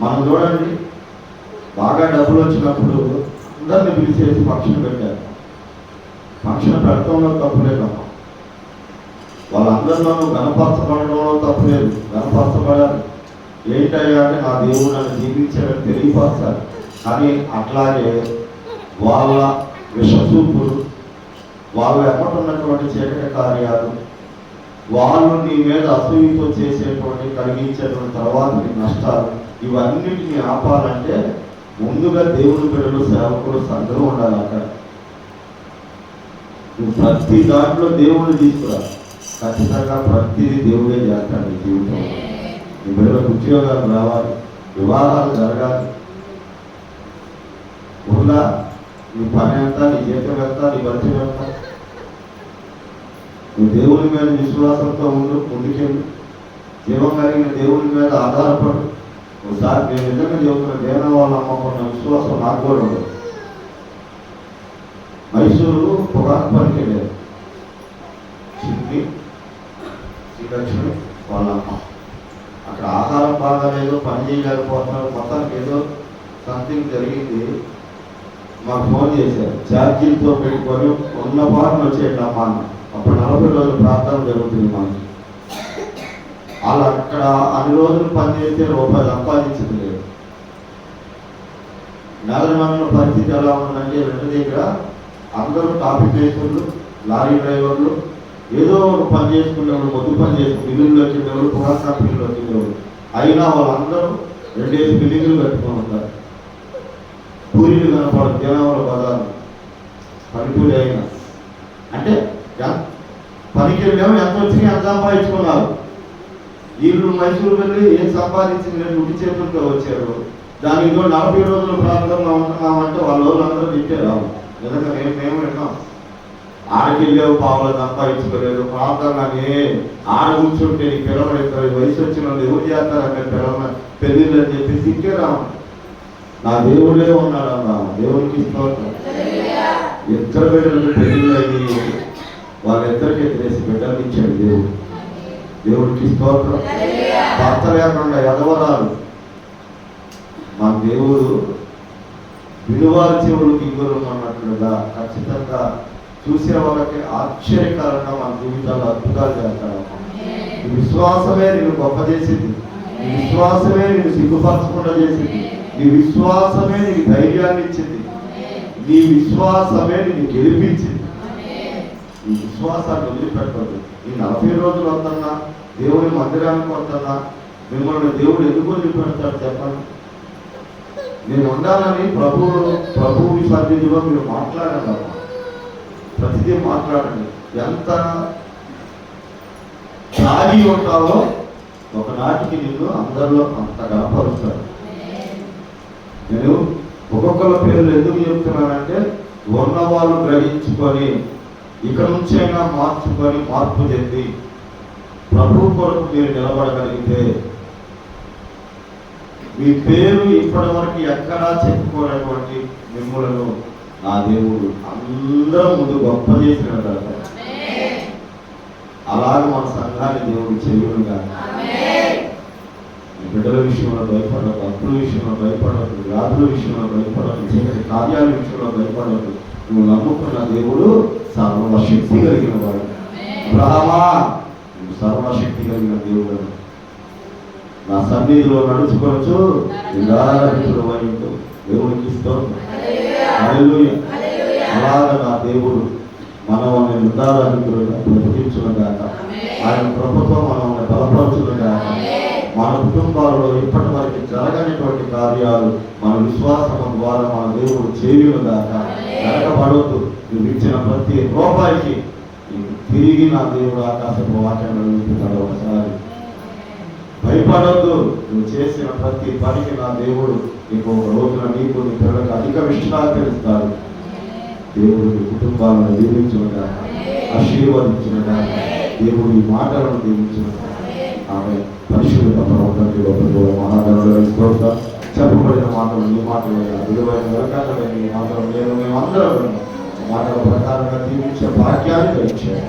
S1: మనం చూడండి, బాగా డబ్బులు వచ్చినప్పుడు అందరిని పిలిచేసి ఫంక్షన్ పెట్టారు. ఫంక్షన్ పెడతంలో తప్పు లేదమ్మా, వాళ్ళందరిలోనూ గణపరచబడడంలో తప్పు లేదు, గణపరచబడాలి. ఏంటయ్యా అంటే నా దేవుడు నన్ను జీవించాడని తెలియపరచాలి. కానీ అట్లాగే వాళ్ళ విషసూపులు, వాళ్ళు ఎమ్మటున్నటువంటి చీకటి కార్యాలు, వాళ్ళు నీ మీద అసూయతో చేసేటువంటి కలిగించేటువంటి తర్వాత నష్టాలు, ఇవన్నిటిని ఆపాలంటే ముందుగా దేవుని బిడ్డలు సేవకులు సంఘం ఉండాలి. అక్కడ నువ్వు ప్రతి దాంట్లో దేవుడిని తీసుకురా, ఖచ్చితంగా ప్రతిదీ దేవుడే చేస్తాడు నీ జీవితంలో. నీ బిడ్డలకు ఉద్యోగాలు రావాలి, వివాహాలు జరగాలి. ఉందా నీ పని ఎంత, నీ జీతం ఎంత, నీ బడ్జెట్ ఎంత? నువ్వు దేవుని మీద విశ్వాసంతో ఉండు, ముందుకెళ్ళు. జీవం కలిగిన దేవుని మీద ఆధారపడు. ఒకసారి నేను నిజంగా చెబుతున్న దేనా వాళ్ళ అమ్మకున్న విశ్వాసం నాకు కూడా ఉండదు. మైసూరు పొగాకు పనికి వెళ్ళారు, శ్రీలక్ష్మి వాళ్ళ అమ్మ. అక్కడ ఆహారం బాగాలేదు, పని చేయలేకపోతున్నారు, మొత్తానికి ఏదో సంథింగ్ జరిగింది. మాకు ఫోన్ చేశారు, ఛార్జీలతో పెట్టుకొని ఉన్న పాటలు వచ్చేయండి అమ్మ అన్న. అప్పుడు 40 రోజులు ప్రార్థన జరుగుతుంది మాకు. వాళ్ళు అక్కడ అన్ని రోజులు పనిచేస్తే రూపాయలు సంపాదించింది లేదు. నగరంలో పరిస్థితి ఎలా ఉందంటే రెండు దగ్గర అందరూ టాపీ పేషెంట్లు, లారీ డ్రైవర్లు, ఏదో ఒక పని చేసుకునేవాళ్ళు, మొద్దు పని చేసుకుని బిల్లులు వచ్చేవాళ్ళు, పొగా కంపెనీలు వచ్చేవాళ్ళు. అయినా వాళ్ళందరూ 2 బిల్డింగ్లు కట్టుకొని ఉంటారు. పూరీలు కనపడదు జనాభాలో బదాలు పనికూలి అయినా. అంటే పనికి వెళ్ళాము, ఎంత వచ్చినా ఎంత సంపాదించుకున్నారు. వీళ్ళు మైసూరు వెళ్ళి ఏం సంపాదించింది నేను ఉట్టి చేతులతో వచ్చారు. దానికి 40 రోజులు ప్రాంతంలో ఉంటున్నామంటే వాళ్ళ అందరూ తిట్టారు. నిజంగా మేము విన్నాం. ఆడకి వెళ్ళావు, పావులు సంపాదించుకోలేదు, ప్రాంతాన్ని ఆడ కూర్చుంటే నీ పిల్లలు వయసు వచ్చిన వాళ్ళు ఎవరు చేస్తారని పిల్లల పెళ్ళిళ్ళు అని చెప్పి తిట్టే రావు. నా దేవుడే ఉన్నాడన్నా, దేవునికి స్తోత్రం. ఇద్దరు బిడ్డలకు పెళ్ళిళ్ళు అయ్యి వాళ్ళిద్దరికి ఎత్తేసి బిడ్డలు ఇచ్చాడు దేవుడు. దేవుడికి స్తోత్రం. భర్త లేకుండా ఎదవరాలు మన దేవుడు విలువారి చెవులకు ఇంగురు అన్నట్లుగా ఖచ్చితంగా చూసే వాళ్ళకి ఆశ్చర్యకరంగా మన జీవితాల్లో అద్భుతాలు చేస్తాడు. నీ విశ్వాసమే నేను గొప్ప చేసింది, నీ విశ్వాసమే నేను సిగ్గుపరచకుండా చేసింది, నీ విశ్వాసమే నీకు ధైర్యాన్ని ఇచ్చింది, నీ విశ్వాసమే నేను గెలిపించింది. ఈ విశ్వాసాన్ని వదిలిపెట్టదు. ఈ 40 రోజులు వస్తున్నా, దేవుని మందిరానికి వస్తున్నా, మిమ్మల్ని దేవుడు ఎందుకు వదిలిపెడతాడు చెప్పండి? నేను ఉండాలని ప్రభువు సన్నిధిలో మీరు మాట్లాడండి. ప్రతిదీ మాట్లాడండి. ఎంత త్యాగి ఉంటావో ఒకనాటికి నిన్ను అందరిలో అంత గణపరుస్తాడు. నేను ఒక్కొక్కళ్ళ పేర్లు ఎందుకు చెప్తున్నానంటే ఉన్నవాళ్ళు గ్రహించుకొని ఇక నుంచైనా మార్చుకొని మార్పు చెంది ప్రభు కొరకు మీరు నిలబడగలిగితే మీ పేరు ఇప్పటి వరకు ఎక్కడా చెప్పుకోనటువంటి మిమ్మలను నా దేవుడు అందరం ముందు గొప్ప చేసిన కదా. అలాగే మన సంఘాన్ని దేవుడు చెయ్యుడుగా. బిడ్డల విషయంలో భయపడదు, అప్పుల విషయంలో భయపడదు, వ్యాధుల విషయంలో భయపడదు, చీకటి కార్యాల విషయంలో భయపడదు. నువ్వు నమ్ముకున్న దేవుడు సర్వశక్తి కలిగిన వాడు. అబ్రహామా, నువ్వు సర్వశక్తి కలిగిన దేవుడు. నా సన్నిధిలో నడుచుకోవచ్చు నిరాకరించడం అయిందో దేవుడికి ఇస్తాం. అలాగా నా దేవుడు మనల్ని నిర్ధారణకులుగా బ్రతికించునుగాక. ఆయన కృపతో మనల్ని బలపరచునుగాక. మన కుటుంబాలలో ఇప్పటి వరకు జరగనటువంటి కార్యాలు మన విశ్వాసం ద్వారా మన దేవుడు చేయునుగాక. జరగబడవద్దు. నువ్వు ఇచ్చిన ప్రతి రూపాయికి తిరిగి నా దేవుడు ఆకాశపు వాక్యాన్ని నిలుపుతాడు. ఒకసారి భయపడద్దు. నువ్వు చేసిన ప్రతి పనికి నా దేవుడు నీకు ఒక రోజున నీకు నీ పిల్లలకు అధిక విశ్రాంతిస్తాడు. దేవుడు నీ కుటుంబాలను దీవించునుగా, ఆశీర్వదించునుగా. దేవుడు ఈ మాటలను దీవించునుగా. ఆమె పరిశుద్ధ ప్రవర్తన మహాగణుల చెప్పబడిన మాటలు నీ మాటలు విలువైన వెలకాలైన ఈ మాటలు నేను మేమందరం మాటల ప్రకారంగా దీవించే భాగ్యాన్ని ఇచ్చాను.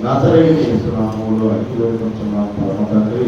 S1: నజరేయుని యేసు నామములో అడిగి వేడుకొంచున్నాము పరమ తండ్రి.